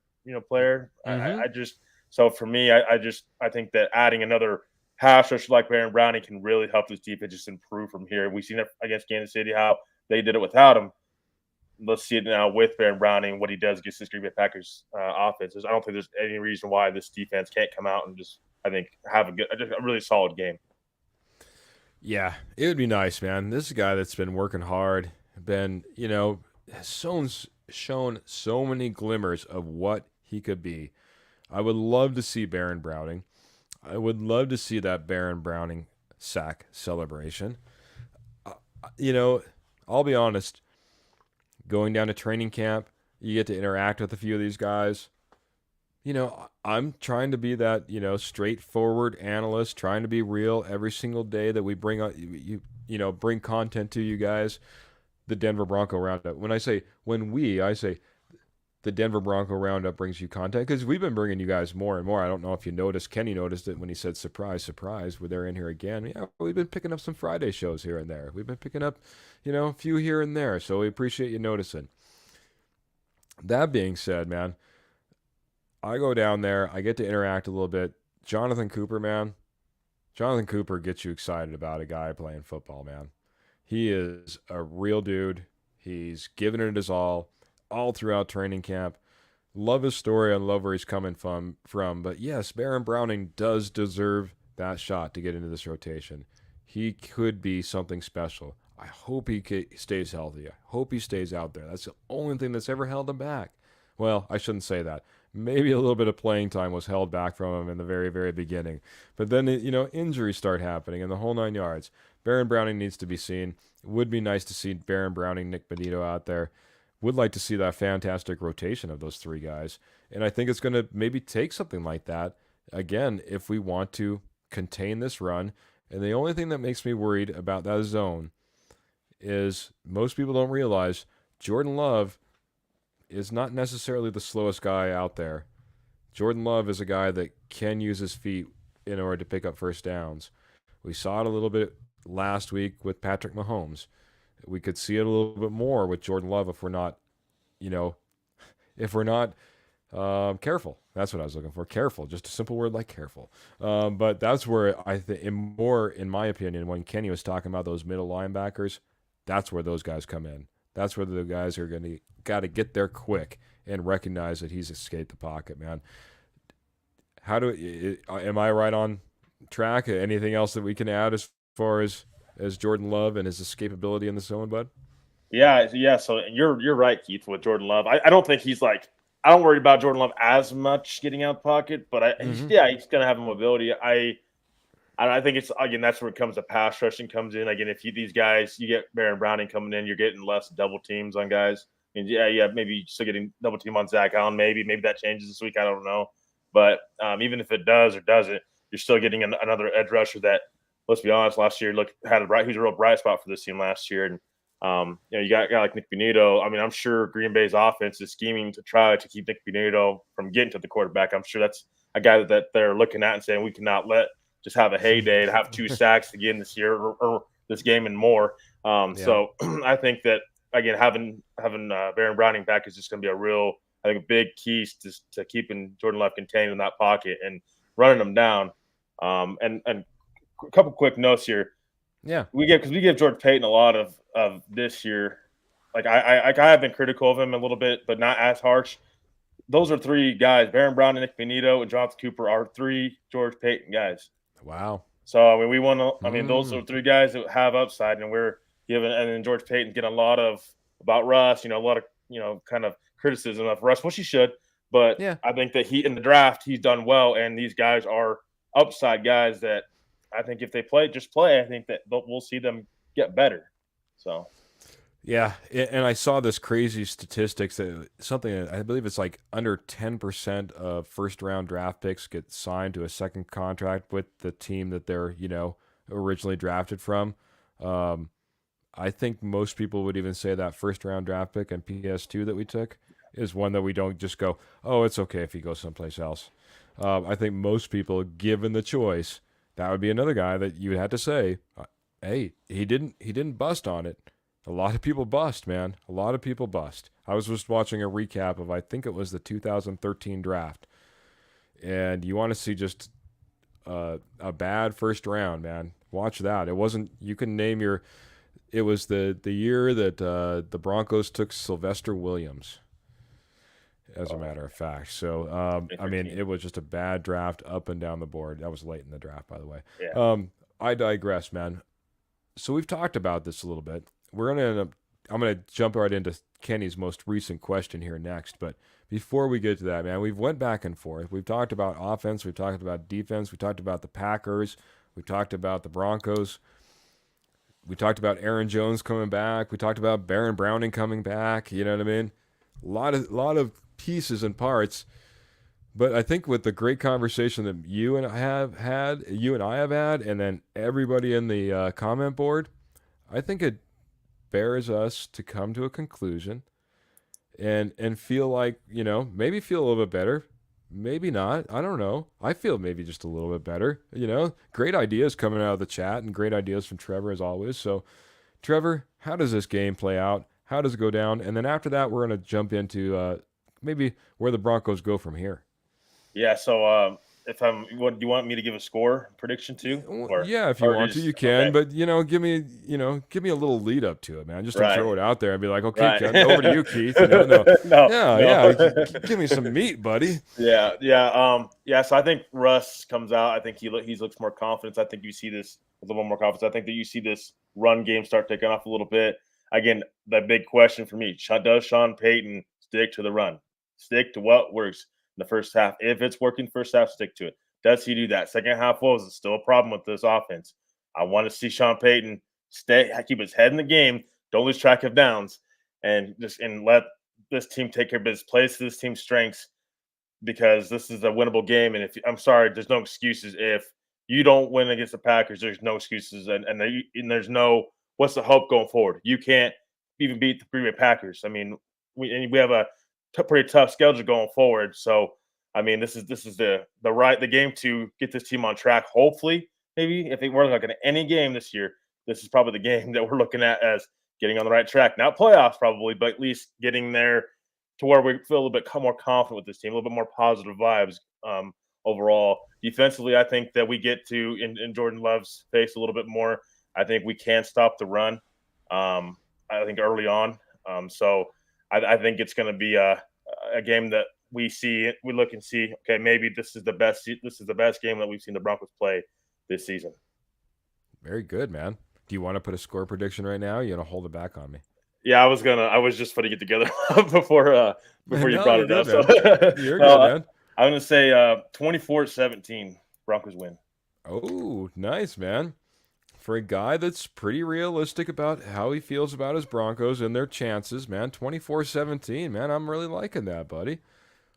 player. So for me, I think that adding another pass rush like Baron Browning can really help this defense just improve from here. We've seen it against Kansas City how they did it without him. Let's see it now with Baron Browning, what he does against this Green Bay Packers offenses. I don't think there's any reason why this defense can't come out and just, I think, have a really solid game. Yeah, it would be nice, man. This is a guy that's been working hard, has shown so many glimmers of what he could be. I would love to see Baron Browning. I would love to see that Baron Browning sack celebration. Uh, I'll be honest. Going down to training camp, you get to interact with a few of these guys. I'm trying to be that, straightforward analyst, trying to be real every single day that we bring on bring content to you guys. The Denver Bronco Roundup. I say the Denver Bronco Roundup brings you content because we've been bringing you guys more and more. I don't know if you noticed. Kenny noticed it when he said surprise, surprise. They're in here again. Yeah, we've been picking up some Friday shows here and there. We've been picking up, a few here and there. So we appreciate you noticing. That being said, man, I go down there. I get to interact a little bit. Jonathan Cooper, man. Jonathan Cooper gets you excited about a guy playing football, man. He is a real dude. He's giving it his all throughout training camp. Love his story and love where he's coming from. But yes, Baron Browning does deserve that shot to get into this rotation. He could be something special. I hope he stays healthy. I hope he stays out there. That's the only thing that's ever held him back. Well, I shouldn't say that. Maybe a little bit of playing time was held back from him in the very, very beginning. But then, injuries start happening and the whole 9 yards. Baron Browning needs to be seen. It would be nice to see Baron Browning, Nick Benito out there. Would like to see that fantastic rotation of those three guys. And I think it's going to maybe take something like that, again, if we want to contain this run. And the only thing that makes me worried about that zone is most people don't realize Jordan Love is not necessarily the slowest guy out there. Jordan Love is a guy that can use his feet in order to pick up first downs. We saw it a little bit last week with Patrick Mahomes. We could see it a little bit more with Jordan Love if we're not, careful. That's what I was looking for. Careful. Just a simple word like careful. But that's where I think, in my opinion, when Kenny was talking about those middle linebackers, that's where those guys come in. That's where the guys are got to get there quick and recognize that he's escaped the pocket, man. Am I right on track? Anything else that we can add as far as Jordan Love and his escapability in the zone, bud? Yeah. So you're right, Keith, with Jordan Love. I don't think he's like, I don't worry about Jordan Love as much getting out the pocket, but he's gonna have mobility. I think it's, again, that's where it comes to pass rushing comes in. Again, if these guys, you get Baron Browning coming in, you're getting less double teams on guys. And maybe you're still getting double team on Zach Allen. Maybe that changes this week. I don't know. But even if it does or doesn't, you're still getting another edge rusher that, let's be honest, last year who's a real bright spot for this team last year. And you got a guy like Nick Benito. I mean, I'm sure Green Bay's offense is scheming to try to keep Nick Benito from getting to the quarterback. I'm sure that's a guy that they're looking at and saying we cannot let just have a heyday to have 2 sacks again this year or this game and more. So I think that, again, having Baron Browning back is just going to be a big key to keeping Jordan Love contained in that pocket and running them down. And a couple quick notes here. Yeah, we give George Payton a lot of this year. Like I have been critical of him a little bit, but not as harsh. Those are 3 guys: Baron Browning, Nick Benito, and Jonathan Cooper are 3 George Payton guys. Wow. So I mean, we want to. I mean, those are 3 guys that have upside, and we're giving. And then George Payton getting a lot about Russ. A lot of kind of criticism of Russ, which he should. But I think that in the draft, he's done well, and these guys are upside guys that I think if they play, I think that we'll see them get better. So. Yeah, and I saw this crazy statistics that something, I believe it's like under 10% of first-round draft picks get signed to a second contract with the team that they're, originally drafted from. I think most people would even say that first-round draft pick and PS2 that we took is one that we don't just go, oh, it's okay if he goes someplace else. I think most people, given the choice, that would be another guy that you would have to say, hey, he didn't bust on it. A lot of people bust, man. A lot of people bust. I was just watching a recap of, I think it was the 2013 draft. And you want to see just a bad first round, man. Watch that. It wasn't, you can name it was the year that the Broncos took Sylvester Williams, as a matter of fact. So, I mean, it was just a bad draft up and down the board. That was late in the draft, by the way. Yeah. I digress, man. So we've talked about this a little bit. We're going to end up I'm gonna jump right into Kenny's most recent question here next. But before we get to that, man, we've went back and forth. We've talked about offense. We've talked about defense. We talked about the Packers. We talked about the Broncos. We talked about Aaron Jones coming back. We talked about Baron Browning coming back. You know what I mean? A lot of pieces and parts. But I think with the great conversation that you and I have had, and then everybody in the comment board, I think it bears us to come to a conclusion and feel like, maybe feel a little bit better. Maybe not. I don't know. I feel maybe just a little bit better. Great ideas coming out of the chat and great ideas from Trevor as always. So, Trevor, how does this game play out? How does it go down? And then after that, we're going to jump into maybe where the Broncos go from here. Yeah. So, do you want me to give a score prediction too? Yeah, if you want to, you can. Okay. But give me a little lead up to it, man. Just to throw it out there and be like, okay, over to you, Keith. No. Give me some meat, buddy. Yeah. So I think Russ comes out. I think he looks more confident. I think you see this with a little more confidence. I think that you see this run game start taking off a little bit. Again, the big question for me: does Sean Payton stick to the run? Stick to what works in the first half? If it's working first half, stick to it. Does he do that? Second half was it still a problem with this offense? I want to see Sean Payton keep his head in the game, don't lose track of downs, and let this team take care of business, play to this team's strengths, because this is a winnable game. And I'm sorry, there's no excuses if you don't win against the Packers. There's no excuses, and there's no what's the hope going forward. You can't even beat the Green Bay Packers. I mean, we have a pretty tough schedule going forward, so. I mean, this is the game to get this team on track. Hopefully, maybe if we're looking at any game this year, this is probably the game that we're looking at as getting on the right track. Not playoffs probably, but at least getting there to where we feel a little bit more confident with this team, a little bit more positive vibes overall. Defensively, I think that we get to in Jordan Love's face a little bit more. I think we can stop the run. I think early on. So I think it's going to be a game that we look and see, okay, maybe this is the best game that we've seen the Broncos play this season. Very good, man. Do you want to put a score prediction right now? You want to hold it back on me? Yeah, I was just putting it together before you brought it up. So you're good, man. I'm going to say 24-17 Broncos win. Oh, nice, man. For a guy that's pretty realistic about how he feels about his Broncos and their chances, man, 24-17, man, I'm really liking that, buddy.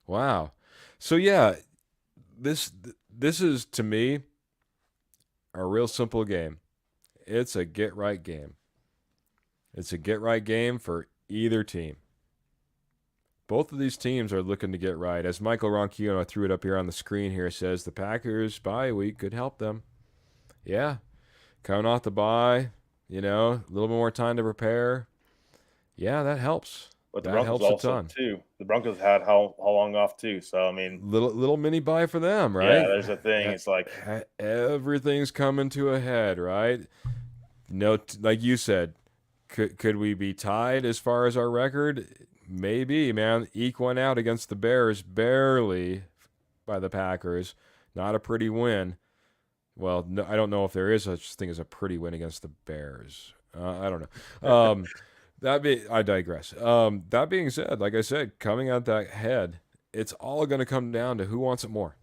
Wow. So, yeah, this is, to me, a real simple game. It's a get-right game. It's a get-right game for either team. Both of these teams are looking to get right. As Michael Ronquillo, I threw it up here on the screen here, says the Packers bye week could help them. Yeah. Coming off the bye, a little bit more time to prepare. Yeah, that helps. But the Broncos also too. The Broncos had how long off too? So I mean, little mini bye for them, right? Yeah, there's a thing. It's like everything's coming to a head, right? No, like you said, could we be tied as far as our record? Maybe, man. Eke one out against the Bears, barely by the Packers. Not a pretty win. Well, no, I don't know if there is such thing as a pretty win against the Bears. I don't know. I digress. That being said, like I said, coming out that head, it's all going to come down to who wants it more.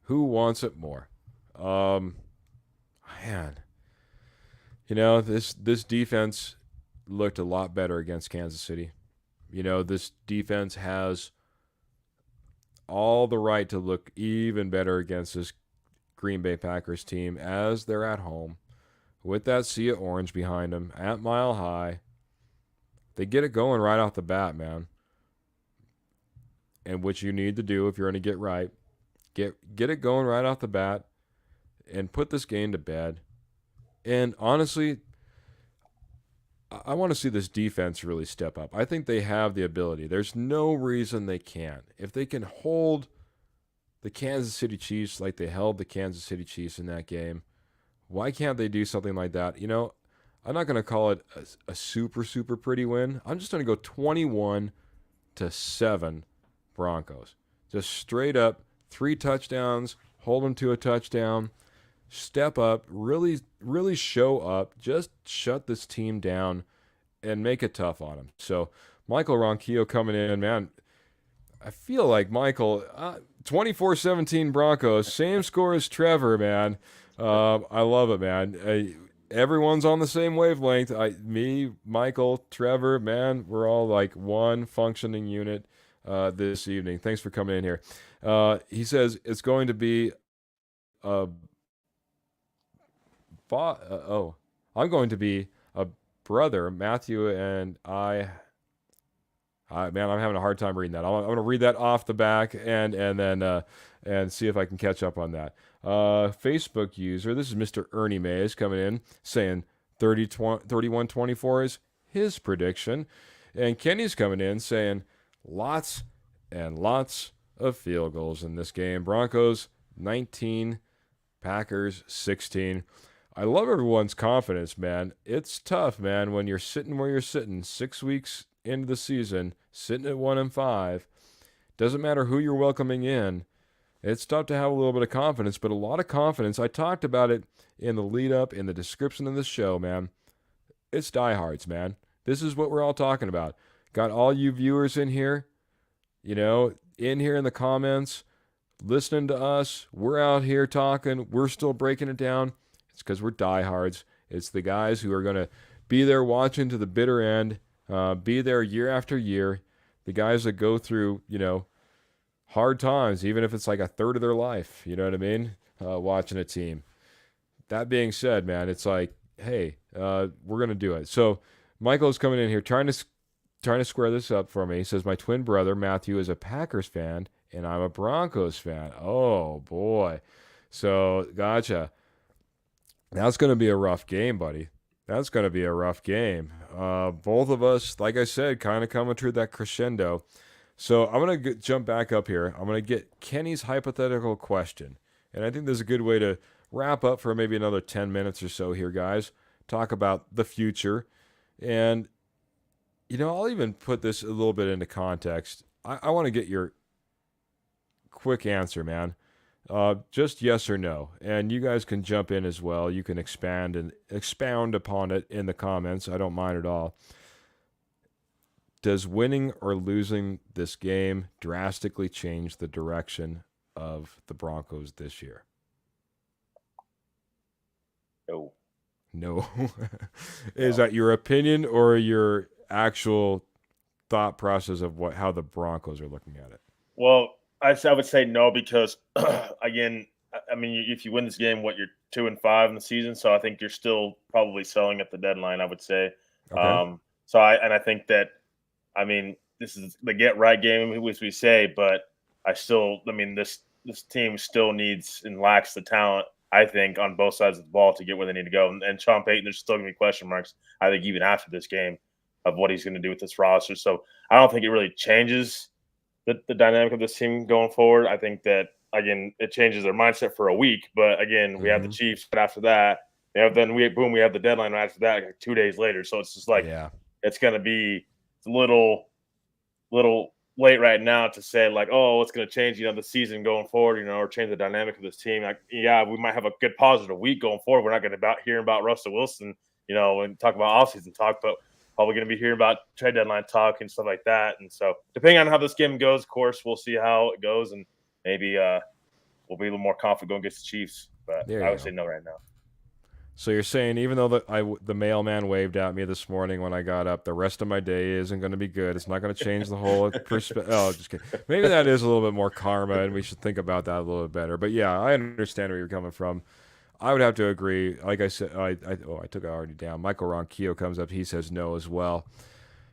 Who wants it more? Man, this defense looked a lot better against Kansas City. This defense has all the right to look even better against this Green Bay Packers team as they're at home with that sea of orange behind them at Mile High. They get it going right off the bat, man. And what you need to do if you're going to get right, get it going right off the bat and put this game to bed. And honestly, I want to see this defense really step up. I think they have the ability. There's no reason they can't. If they can hold the Kansas City Chiefs like they held the Kansas City Chiefs in that game, why can't they do something like that? I'm not going to call it a super, super pretty win. I'm just going to go 21-7 Broncos. Just straight up, 3 touchdowns, hold them to a touchdown, step up, really, really show up, just shut this team down and make it tough on him. So Michael Ronquillo coming in, man. I feel like Michael, 24-17 Broncos, same score as Trevor, man. I love it, man. Everyone's on the same wavelength. Me, Michael, Trevor, man, we're all like one functioning unit this evening. Thanks for coming in here. He says it's going to be a I'm going to be a brother, Matthew, and man, I'm having a hard time reading that. I'm going to read that off the back and then and see if I can catch up on that. Facebook user, this is Mr. Ernie Mays coming in saying 31-24 is his prediction. And Kenny's coming in saying lots and lots of field goals in this game. Broncos 19, Packers 16. I love everyone's confidence, man. It's tough, man, when you're sitting where you're sitting 6 weeks into the season, sitting at 1-5. Doesn't matter who you're welcoming in. It's tough to have a little bit of confidence, but a lot of confidence. I talked about it in the lead up, in the description of the show, man. It's diehards, man. This is what we're all talking about. Got all you viewers in here, in here in the comments, listening to us. We're out here talking. We're still breaking it down. It's because we're diehards. It's the guys who are going to be there watching to the bitter end, be there year after year. The guys that go through, hard times, even if it's like a third of their life, you know what I mean? Watching a team. That being said, man, it's like, hey, we're going to do it. So Michael's coming in here trying to square this up for me. He says, my twin brother, Matthew, is a Packers fan, and I'm a Broncos fan. Oh, boy. So, gotcha. That's going to be a rough game, buddy. That's going to be a rough game. Both of us, like I said, kind of coming through that crescendo. So I'm going to jump back up here. I'm going to get Kenny's hypothetical question. And I think there's a good way to wrap up for maybe another 10 minutes or so here, guys. Talk about the future. And, I'll even put this a little bit into context. I want to get your quick answer, man. Just yes or no. And you guys can jump in as well. You can expound upon it in the comments. I don't mind at all. Does winning or losing this game drastically change the direction of the Broncos this year? No. No. Is that your opinion or your actual thought process of how the Broncos are looking at it? Well, I would say no because, again, I mean, if you win this game, you're 2-5 in the season, so I think you're still probably selling at the deadline, I would say. Okay. I think that, I mean, this is the get right game, which we say, but this team still needs and lacks the talent, I think, on both sides of the ball to get where they need to go. And Sean Payton, there's still going to be question marks, I think, even after this game of what he's going to do with this roster. So I don't think it really changes the dynamic of this team going forward. I think that, again, it changes their mindset for a week. But, again, we have the Chiefs. But after that, we have the deadline after that, like 2 days later. So it's just like It's going to be a little late right now to say, like, oh, it's going to change, the season going forward, or change the dynamic of this team. Like, we might have a good positive week going forward. We're not going to hear about Russell Wilson, and talk about offseason talk, but probably going to be hearing about trade deadline talk and stuff like that. And so depending on how this game goes, of course, we'll see how it goes, and maybe we'll be a little more confident going against the Chiefs. But I would say no right now. So you're saying even though the mailman waved at me this morning when I got up, the rest of my day isn't going to be good. It's not going to change the whole perspective. Oh, just kidding. Maybe that is a little bit more karma, and we should think about that a little bit better. But yeah, I understand where you're coming from. I would have to agree. Like I said, I took it already down. Michael Ronquillo comes up. He says no as well.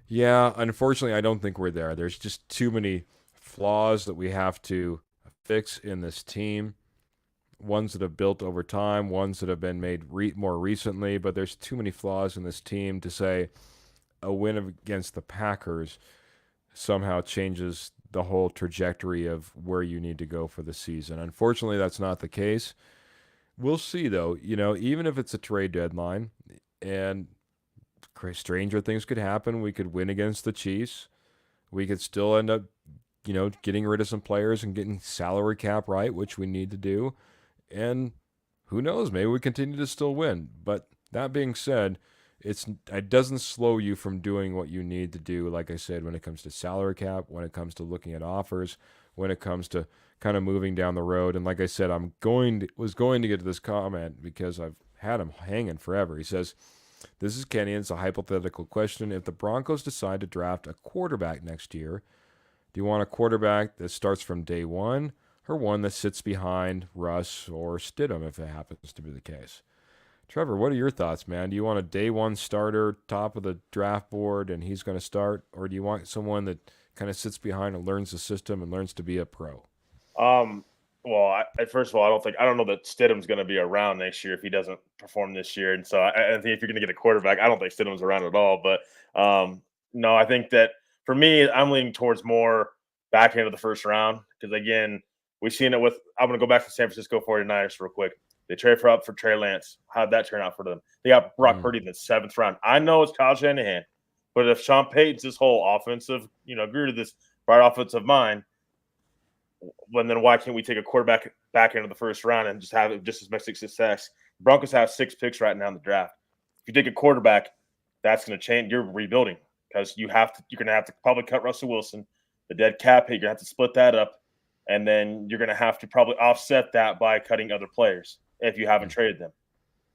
Yeah, unfortunately, I don't think we're there. There's just too many flaws that we have to fix in this team. Ones that have built over time, ones that have been made more recently, but there's too many flaws in this team to say a win against the Packers somehow changes the whole trajectory of where you need to go for the season. Unfortunately, that's not the case. We'll see, though. Even if it's a trade deadline and stranger things could happen, we could win against the Chiefs. We could still end up, getting rid of some players and getting salary cap right, which we need to do. And who knows, maybe we continue to still win. But that being said, it doesn't slow you from doing what you need to do. Like I said, when it comes to salary cap, when it comes to looking at offers, when it comes to kind of moving down the road. And like I said, was going to get to this comment because I've had him hanging forever. He says, "This is Kenny. And it's a hypothetical question. If the Broncos decide to draft a quarterback next year, do you want a quarterback that starts from day one, or one that sits behind Russ or Stidham if it happens to be the case?" Trevor, what are your thoughts, man? Do you want a day one starter, top of the draft board, and he's going to start? Or do you want someone that kind of sits behind and learns the system and learns to be a pro? Well, first of all, I don't know that Stidham's going to be around next year if he doesn't perform this year. And so I think if you're going to get a quarterback, I don't think Stidham's around at all. But no, I think that for me, I'm leaning towards more back end of the first round because, again, we've seen it with – I'm going to go back to San Francisco 49ers real quick. They trade for Trey Lance. How'd that turn out for them? They got Brock Purdy in the 7th round. I know it's Kyle Shanahan, but if Sean Payton's this whole offensive, grew to this bright offensive mind, then why can't we take a quarterback back into the first round and just have just as much success? Broncos have 6 picks right now in the draft. If you take a quarterback, that's going to change. You're rebuilding because you're going to have to probably cut Russell Wilson, the dead cap hit. You're going to have to split that up, and then you're going to have to probably offset that by cutting other players if you haven't traded them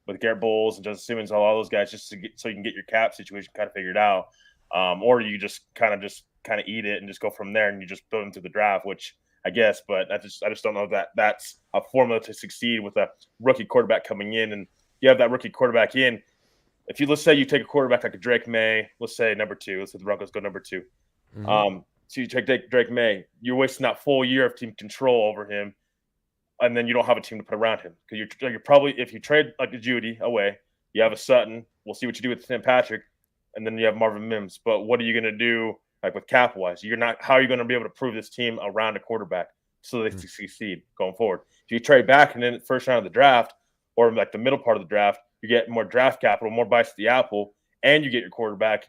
with Garrett Bowles and Justin Simmons, all those guys, just so you can get your cap situation kind of figured out, or you just kind of eat it and just go from there and you just build into the draft, which I guess, but I just don't know that that's a formula to succeed with a rookie quarterback coming in. And you have that rookie quarterback in. If let's say you take a quarterback like a Drake May, let's say number 2, let's say the Broncos go number 2. So you take Drake May, you're wasting that full year of team control over him, and then you don't have a team to put around him because you're probably, if you trade like a Judy away, you have a Sutton. We'll see what you do with Tim Patrick, and then you have Marvin Mims. But what are you going to do? Like with cap wise, how are you going to be able to prove this team around a quarterback so they succeed going forward? If you trade back and then the first round of the draft or like the middle part of the draft, you get more draft capital, more bites to the apple, and you get your quarterback.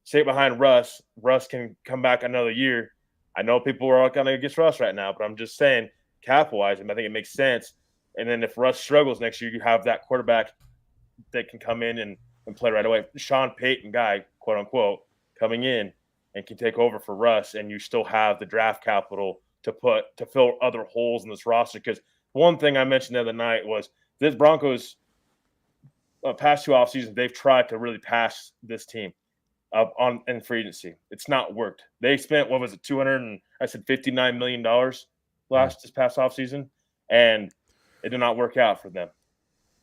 Stay behind Russ. Russ can come back another year. I know people are all kind of against Russ right now, but I'm just saying cap wise, and I think it makes sense. And then if Russ struggles next year, you have that quarterback that can come in and play right away. Sean Payton guy, quote unquote, coming in and can take over for Russ, and you still have the draft capital to fill other holes in this roster. Because one thing I mentioned the other night was this Broncos past 2 off seasons, they've tried to really pass this team up in free agency. It's not worked. They spent $59 million this past off season, and it did not work out for them.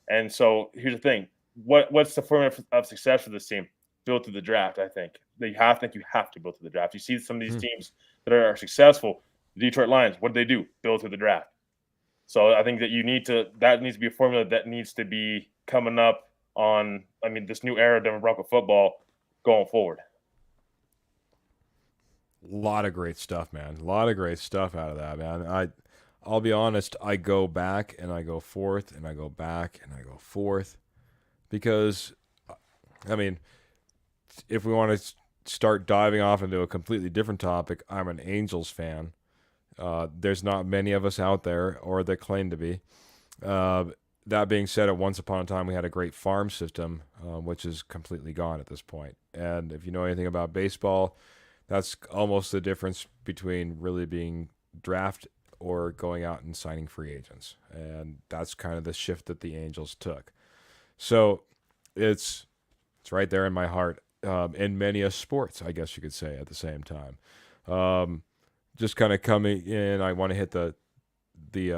And so here's the thing: what's the formula of success for this team? Built through the draft, I think. You have to build through the draft. You see some of these teams that are successful. The Detroit Lions, what do they do? Build through the draft. So I think that that needs to be a formula that needs to be coming up on, this new era of Denver Bronco football going forward. A lot of great stuff, man. A lot of great stuff out of that, man. I'll be honest, I go back and I go forth and I go back and I go forth because, if we want to start diving off into a completely different topic, I'm an Angels fan. There's not many of us out there, or that claim to be. That being said, at once upon a time, we had a great farm system, which is completely gone at this point. And if you know anything about baseball, that's almost the difference between really being draft or going out and signing free agents. And that's kind of the shift that the Angels took. So it's right there in my heart. In many a sports, I guess you could say at the same time. Just kind of coming in, I want to hit the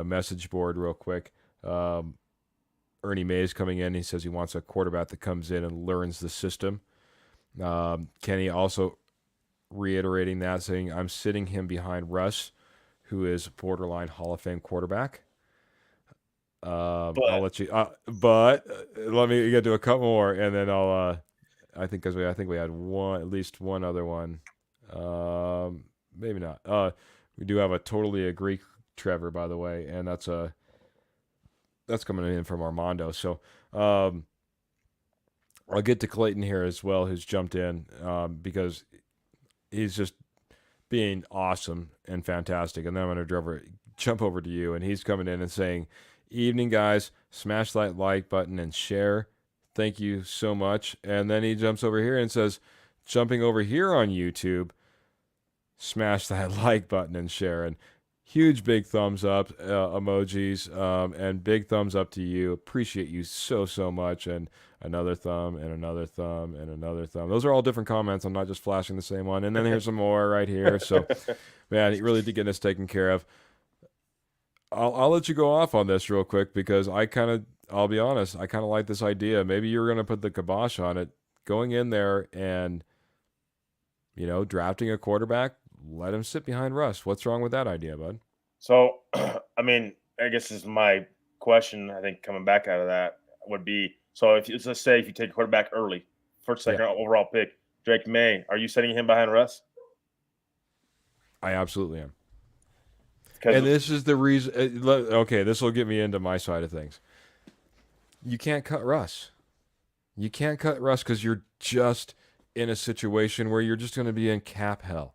message board real quick. Ernie Mays coming in. He says he wants a quarterback that comes in and learns the system. Kenny also reiterating that, saying, I'm sitting him behind Russ, who is a borderline Hall of Fame quarterback. I'll let you. But let me get to a couple more, and then I'll. I think we had at least one other one. Maybe not. We do have a totally agree, Trevor, by the way, and that's coming in from Armando. So I'll get to Clayton here as well, who's jumped in because he's just being awesome and fantastic. And then I'm going to jump over to you, and he's coming in and saying, "Evening, guys. Smash that like button and share. Thank you so much. And then he jumps over here and says, jumping over here on YouTube, smash that like button and share. And huge big thumbs up emojis, and big thumbs up to you. Appreciate you so much. And another thumb and another thumb and another thumb. Those are all different comments. I'm not just flashing the same one. And then here's some more right here. So, man, he really did get this taken care of. I'll let you go off on this real quick because I'll be honest, I kind of like this idea. Maybe you're going to put the kibosh on it, going in there and, drafting a quarterback, let him sit behind Russ. What's wrong with that idea, bud? So, I mean, I guess this is my question. I think coming back out of that would be, so if let's say if you take a quarterback early, first, second overall pick, Drake May, are you setting him behind Russ? I absolutely am. Because And this is the reason. Okay, this will get me into my side of things. You can't cut Russ. You can't cut Russ because you're just in a situation where you're just going to be in cap hell.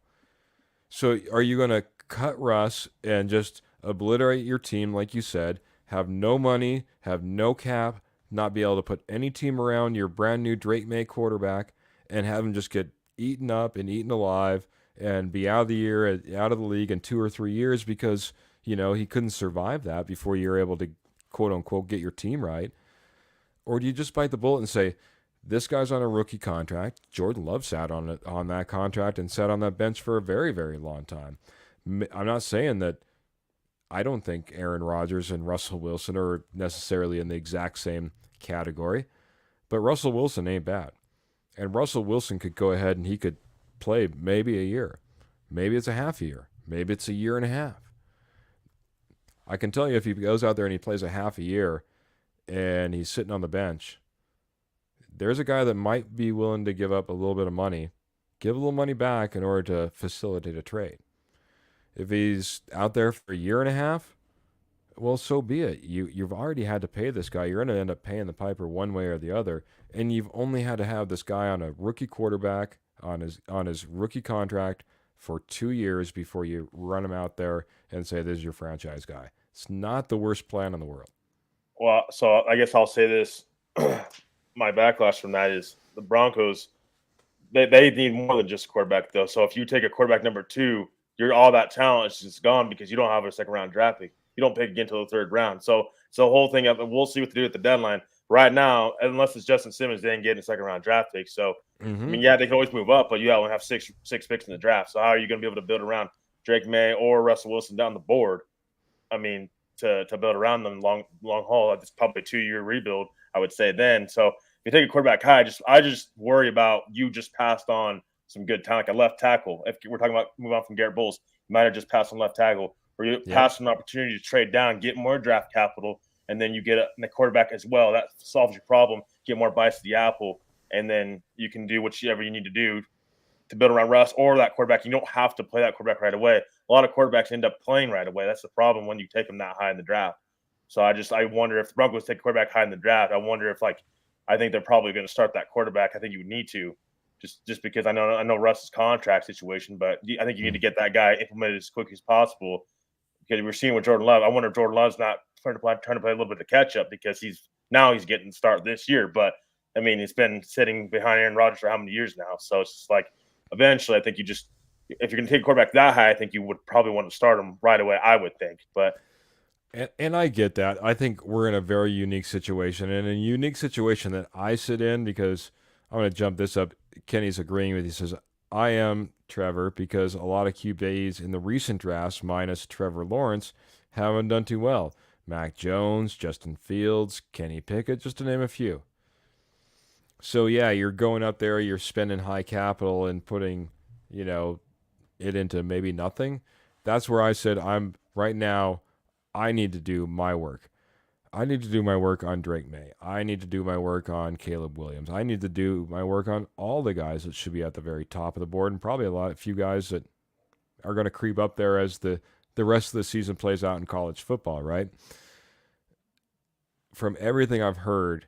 So are you going to cut Russ and just obliterate your team, like you said, have no money, have no cap, not be able to put any team around your brand new Drake May quarterback, and have him just get eaten up and eaten alive and be out of the league in 2 or 3 years because he couldn't survive that before you're able to quote unquote get your team right? Or do you just bite the bullet and say, this guy's on a rookie contract? Jordan Love sat on that contract and sat on that bench for a very, very long time. I'm not saying that I don't think Aaron Rodgers and Russell Wilson are necessarily in the exact same category, but Russell Wilson ain't bad. And Russell Wilson could go ahead and he could play maybe a year. Maybe it's a half year. Maybe it's a year and a half. I can tell you if he goes out there and he plays a half a year and he's sitting on the bench, there's a guy that might be willing to give up a little bit of money, give a little money back in order to facilitate a trade. If he's out there for a year and a half, well, so be it. You've already had to pay this guy. You're going to end up paying the piper one way or the other, and you've only had to have this guy on a rookie quarterback on his rookie contract for 2 years before you run him out there and say this is your franchise guy. It's not the worst plan in the world. Well, so I guess I'll say this. My backlash from that is the Broncos, they need more than just a quarterback, though. So if you take a quarterback number 2, all that talent is just gone because you don't have a second-round draft pick. You don't pick again until the 3rd round. So it's the whole thing. We'll see what to do at the deadline. Right now, unless it's Justin Simmons, they didn't get a second-round draft pick. So, I mean, yeah, they can always move up, but you only have six picks in the draft. So how are you going to be able to build around Drake May or Russell Wilson down the board? I mean, to build around them long haul, it's probably a 2-year rebuild, I would say then. So if you take a quarterback high, I just worry about you just passed on some good talent, like a left tackle. If we're talking about move on from Garrett Bowles, you might have just passed on left tackle, or you pass an opportunity to trade down, get more draft capital, and then you get a quarterback as well. That solves your problem. Get more bites to the apple, and then you can do whatever you need to do to build around Russ or that quarterback. You don't have to play that quarterback right away. A lot of quarterbacks end up playing right away. That's the problem when you take them that high in the draft. So I wonder if the Broncos take a quarterback high in the draft. I wonder if I think they're probably going to start that quarterback. I think you would need to, just because I know Russ's contract situation, but I think you need to get that guy implemented as quick as possible. Because we're seeing with Jordan Love. I wonder if Jordan Love's not trying to play a little bit of catch up because he's getting the start this year. But I mean, he's been sitting behind Aaron Rodgers for how many years now? So it's just like eventually, I think if you're going to take a quarterback that high, I think you would probably want to start him right away. I would think, but. And I get that. I think we're in a very unique situation, and a unique situation that I sit in because I'm going to jump this up. Kenny's agreeing with you. He says, I am Trevor because a lot of QBs in the recent drafts, minus Trevor Lawrence, haven't done too well. Mac Jones, Justin Fields, Kenny Pickett, just to name a few. So, yeah, you're going up there, you're spending high capital and putting, it into maybe nothing. That's where I said right now, I need to do my work. I need to do my work on Drake May. I need to do my work on Caleb Williams. I need to do my work on all the guys that should be at the very top of the board, and probably a few guys that are going to creep up there as the rest of the season plays out in college football, right? From everything I've heard,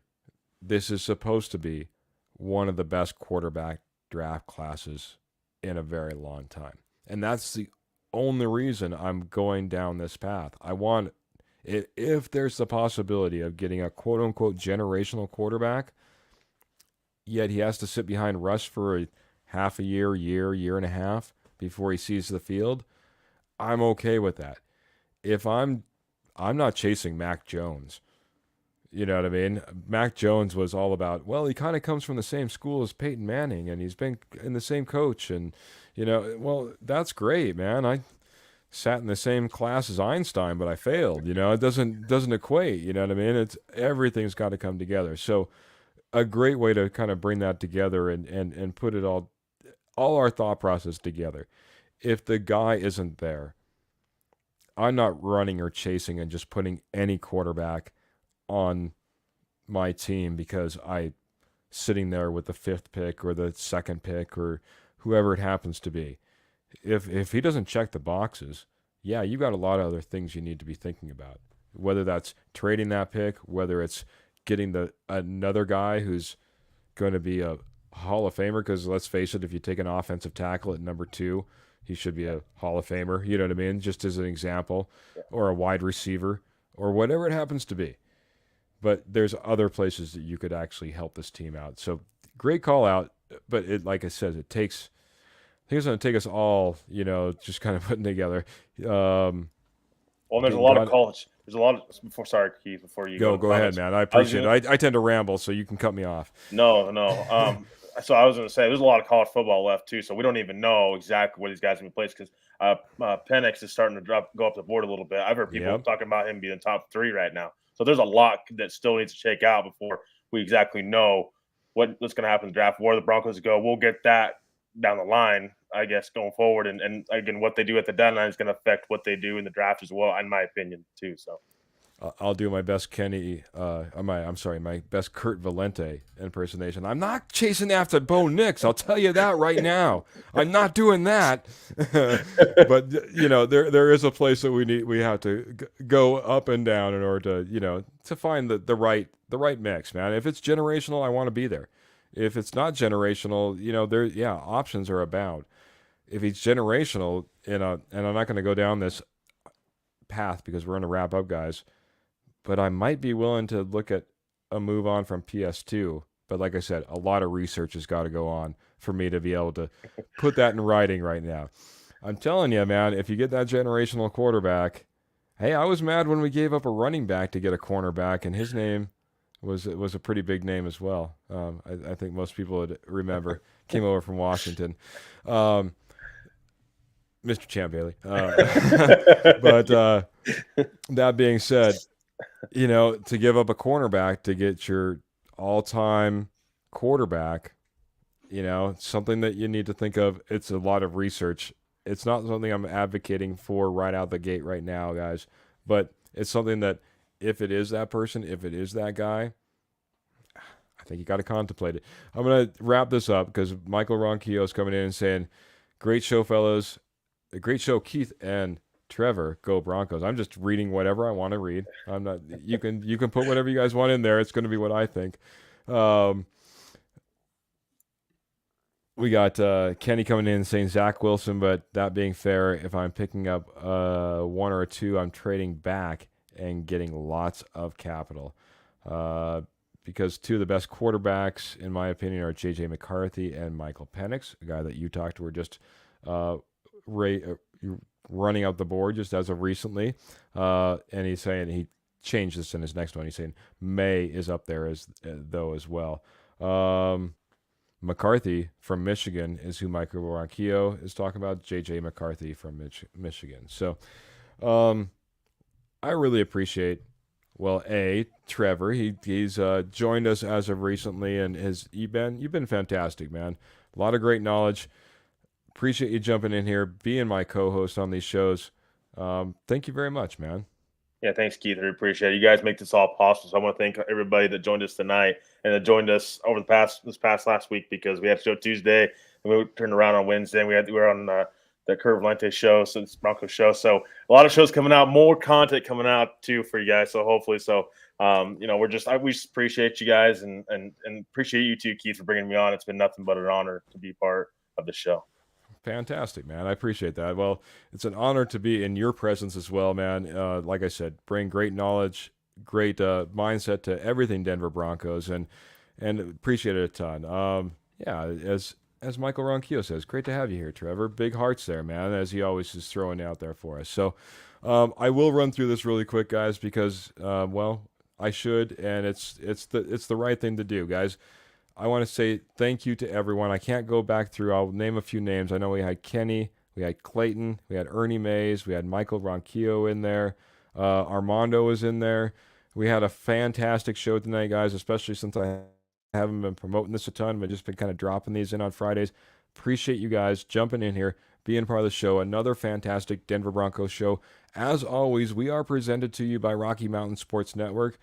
this is supposed to be one of the best quarterback draft classes in a very long time. And that's the only reason I'm going down this path. I if there's the possibility of getting a quote-unquote generational quarterback, yet he has to sit behind Russ for a half a year and a half before he sees the field. I'm okay with that. If I'm not chasing Mac Jones. You know what I mean? Mac Jones was all about, well, he kind of comes from the same school as Peyton Manning and he's been in the same coach and well, that's great, man. I sat in the same class as Einstein, but I failed. It doesn't equate, you know what I mean? It's everything's got to come together. So a great way to kind of bring that together and put it all our thought process together. If the guy isn't there, I'm not running or chasing and just putting any quarterback on my team because I sitting there with the 5th pick or the 2nd pick or whoever it happens to be. If he doesn't check the boxes, yeah, you got a lot of other things you need to be thinking about. Whether that's trading that pick, whether it's getting another guy who's going to be a Hall of Famer, because let's face it, if you take an offensive tackle at number 2, he should be a Hall of Famer, you know what I mean? Just as an example, or a wide receiver, or whatever it happens to be. But there's other places that you could actually help this team out. So great call out, but like I said, I think it's going to take us all, just kind of putting together. Well, there's a lot of college. There's a lot of. Sorry, Keith. Before you go ahead, man. I appreciate it. I tend to ramble, so you can cut me off. No. So I was going to say there's a lot of college football left too. So we don't even know exactly where these guys are going to be placed because Penix is starting to go up the board a little bit. I've heard people talking about him being top 3 right now. So there's a lot that still needs to shake out before we exactly know what's going to happen in the draft. Where the Broncos go, we'll get that down the line, I guess, going forward. And again, what they do at the deadline is going to affect what they do in the draft as well, in my opinion, too. So I'll do my best my best Kurt Valente impersonation. I'm not chasing after Bo Nix. I'll tell you that right now. I'm not doing that. But there is a place that we have to go up and down in order to to find the right mix, man. If it's generational, I want to be there. If it's not generational, options are abound. If it's generational, and I'm not going to go down this path because we're going to wrap up, guys. But I might be willing to look at a move on from PS2. But like I said, a lot of research has got to go on for me to be able to put that in writing right now. I'm telling you, man, if you get that generational quarterback, hey, I was mad when we gave up a running back to get a cornerback, and his name was a pretty big name as well. I think most people would remember. Came over from Washington. Mr. Champ Bailey. But that being said, to give up a cornerback to get your all-time quarterback, something that you need to think of. It's a lot of research. It's not something I'm advocating for right out the gate right now, guys, but it's something that if it is that person, if it is that guy, I think you got to contemplate it. I'm going to wrap this up because Michael Ronquillo is coming in and saying, great show, fellas. A great show, Keith and Trevor. Go Broncos. I'm just reading whatever I want to read. I'm not. You can put whatever you guys want in there. It's going to be what I think. We got Kenny coming in saying Zach Wilson, but that being fair, if I'm picking up 1 or 2, I'm trading back and getting lots of capital. Because 2 of the best quarterbacks, in my opinion, are J.J. McCarthy and Michael Penix, a guy that you talked to were just running out the board just as of recently. And he's saying he changed this in his next one. He's saying May is up there as well. McCarthy from Michigan is who Michael Ronquillo is talking about. J.J. McCarthy from Michigan. So I really appreciate, Trevor. He's joined us as of recently, and you've been fantastic, man. A lot of great knowledge. Appreciate you jumping in here, being my co-host on these shows. Thank you very much, man. Yeah, thanks, Keith. I appreciate it. You guys make this all possible. So I want to thank everybody that joined us tonight and that joined us over this past last week, because we had a show Tuesday and we turned around on Wednesday. And we were on the Curve Lente show, so it's Bronco show. So a lot of shows coming out, more content coming out too for you guys. So hopefully, we just appreciate you guys and appreciate you too, Keith, for bringing me on. It's been nothing but an honor to be part of the show. Fantastic, man. I appreciate that. Well, it's an honor to be in your presence as well, man. Like I said, bring great knowledge, great mindset to everything Denver Broncos. And and appreciate it a ton. Yeah, as Michael Ronquillo says, great to have you here, Trevor. Big hearts there, man, as he always is throwing out there for us. So I will run through this really quick, guys, because well, I should, and it's the right thing to do, guys. I want to say thank you to everyone. I can't go back through. I'll name a few names. I know we had Kenny, we had Clayton, we had Ernie Mays, we had Michael Ronquillo in there. Armando was in there. We had a fantastic show tonight, guys, especially since I haven't been promoting this a ton, but just been kind of dropping these in on Fridays. Appreciate you guys jumping in here, being part of the show. Another fantastic Denver Broncos show. As always, we are presented to you by Rocky Mountain Sports Network.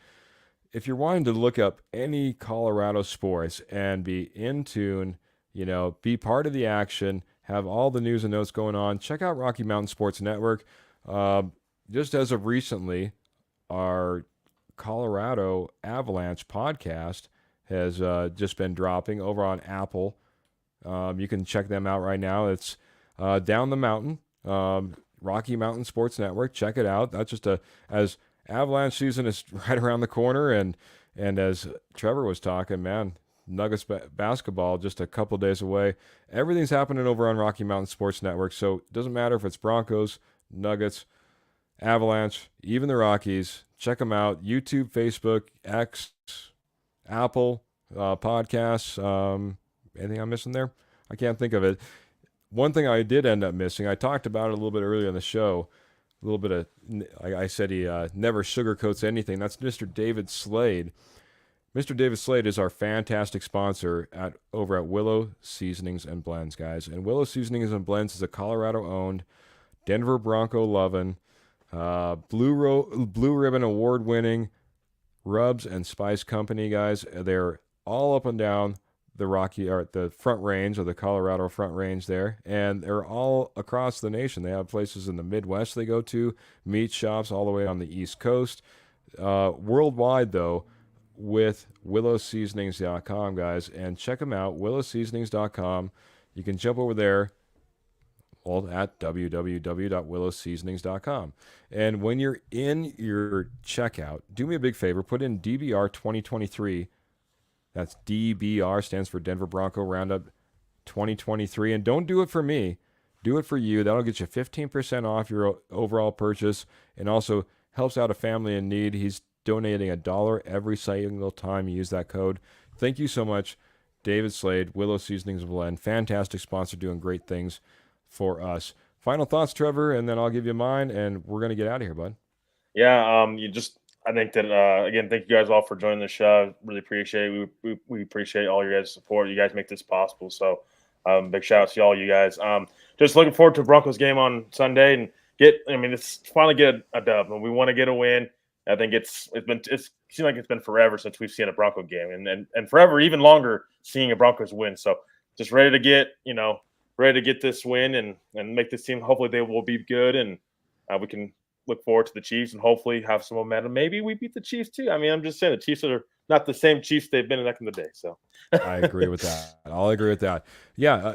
If you're wanting to look up any Colorado sports and be in tune, be part of the action, have all the news and notes going on, check out Rocky Mountain Sports Network. Just as of recently, our Colorado Avalanche podcast has just been dropping over on Apple. You can check them out right now. It's Down the Mountain, Rocky Mountain Sports Network. Check it out. That's just as Avalanche season is right around the corner, and as Trevor was talking, man, Nuggets basketball just a couple days away. Everything's happening over on Rocky Mountain Sports Network, so it doesn't matter if it's Broncos, Nuggets, Avalanche, even the Rockies. Check them out. YouTube, Facebook, X, Apple, podcasts. Anything I'm missing there? I can't think of it. One thing I did end up missing, I talked about it a little bit earlier in the show. A little bit of, I said he never sugarcoats anything. That's Mr. David Slade. Mr. David Slade is our fantastic sponsor over at Willow Seasonings and Blends, guys. And Willow Seasonings and Blends is a Colorado-owned, Denver Bronco loving, Blue Ribbon award-winning rubs and spice company, guys. They're all up and down the Front Range, or the Colorado Front Range there, and they're all across the nation. They have places in the Midwest they go to, meat shops all the way on the East Coast. Worldwide, though, with willowseasonings.com, guys, and check them out, willowseasonings.com. You can jump over there at www.willowseasonings.com. And when you're in your checkout, do me a big favor, put in DBR 2023. That's DBR, stands for Denver Bronco Roundup 2023. And don't do it for me. Do it for you. That'll get you 15% off your overall purchase, and also helps out a family in need. He's donating $1 every single time you use that code. Thank you so much, David Slade, Willow Seasonings Blend. Fantastic sponsor, doing great things for us. Final thoughts, Trevor, and then I'll give you mine, and we're going to get out of here, bud. Yeah, I think that, again, thank you guys all for joining the show. Really appreciate it. We appreciate all your guys' support. You guys make this possible. So big shout out to all you guys. Just looking forward to a Broncos game on Sunday and it's finally get a dub. And we want to get a win. I think it seems like it's been forever since we've seen a Bronco game, and forever, even longer, seeing a Broncos win. So just ready to get this win and make this team. Hopefully they will be good, and we can look forward to the Chiefs and hopefully have some momentum. Maybe we beat the Chiefs too. I mean, I'm just saying the Chiefs are not the same Chiefs they've been back in the day. So I agree with that. I'll agree with that. Yeah,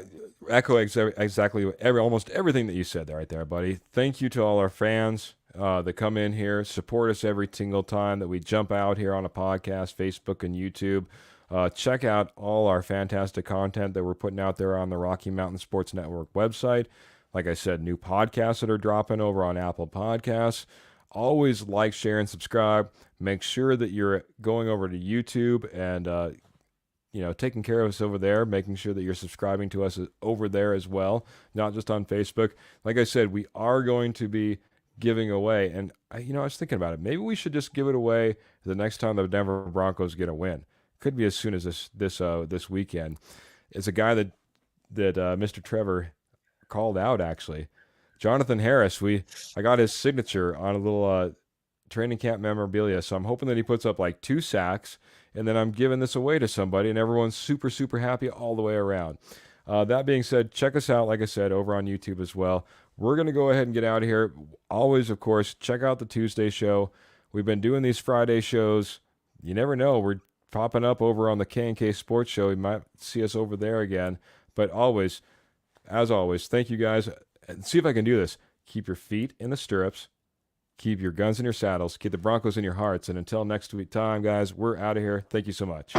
echo exactly almost everything that you said right there, buddy. Thank you to all our fans that come in here, support us every single time that we jump out here on a podcast, Facebook and YouTube. Check out all our fantastic content that we're putting out there on the Rocky Mountain Sports Network website. Like I said, new podcasts that are dropping over on Apple Podcasts. Always like, share, and subscribe. Make sure that you're going over to YouTube and taking care of us over there, making sure that you're subscribing to us over there as well, not just on Facebook. Like I said, we are going to be giving away, and I was thinking about it. Maybe we should just give it away the next time the Denver Broncos get a win. Could be as soon as this weekend. It's a guy that Mr. Trevor called out, actually. Jonathan Harris, I got his signature on a little training camp memorabilia, so I'm hoping that he puts up like 2 sacks, and then I'm giving this away to somebody, and everyone's super, super happy all the way around. That being said, check us out, like I said, over on YouTube as well. We're going to go ahead and get out of here. Always, of course, check out the Tuesday show. We've been doing these Friday shows. You never know. We're popping up over on the K&K Sports Show. You might see us over there again. But always, as always, thank you guys. And see if I can do this. Keep your feet in the stirrups. Keep your guns in your saddles. Keep the Broncos in your hearts. And until next week time, guys, we're out of here. Thank you so much.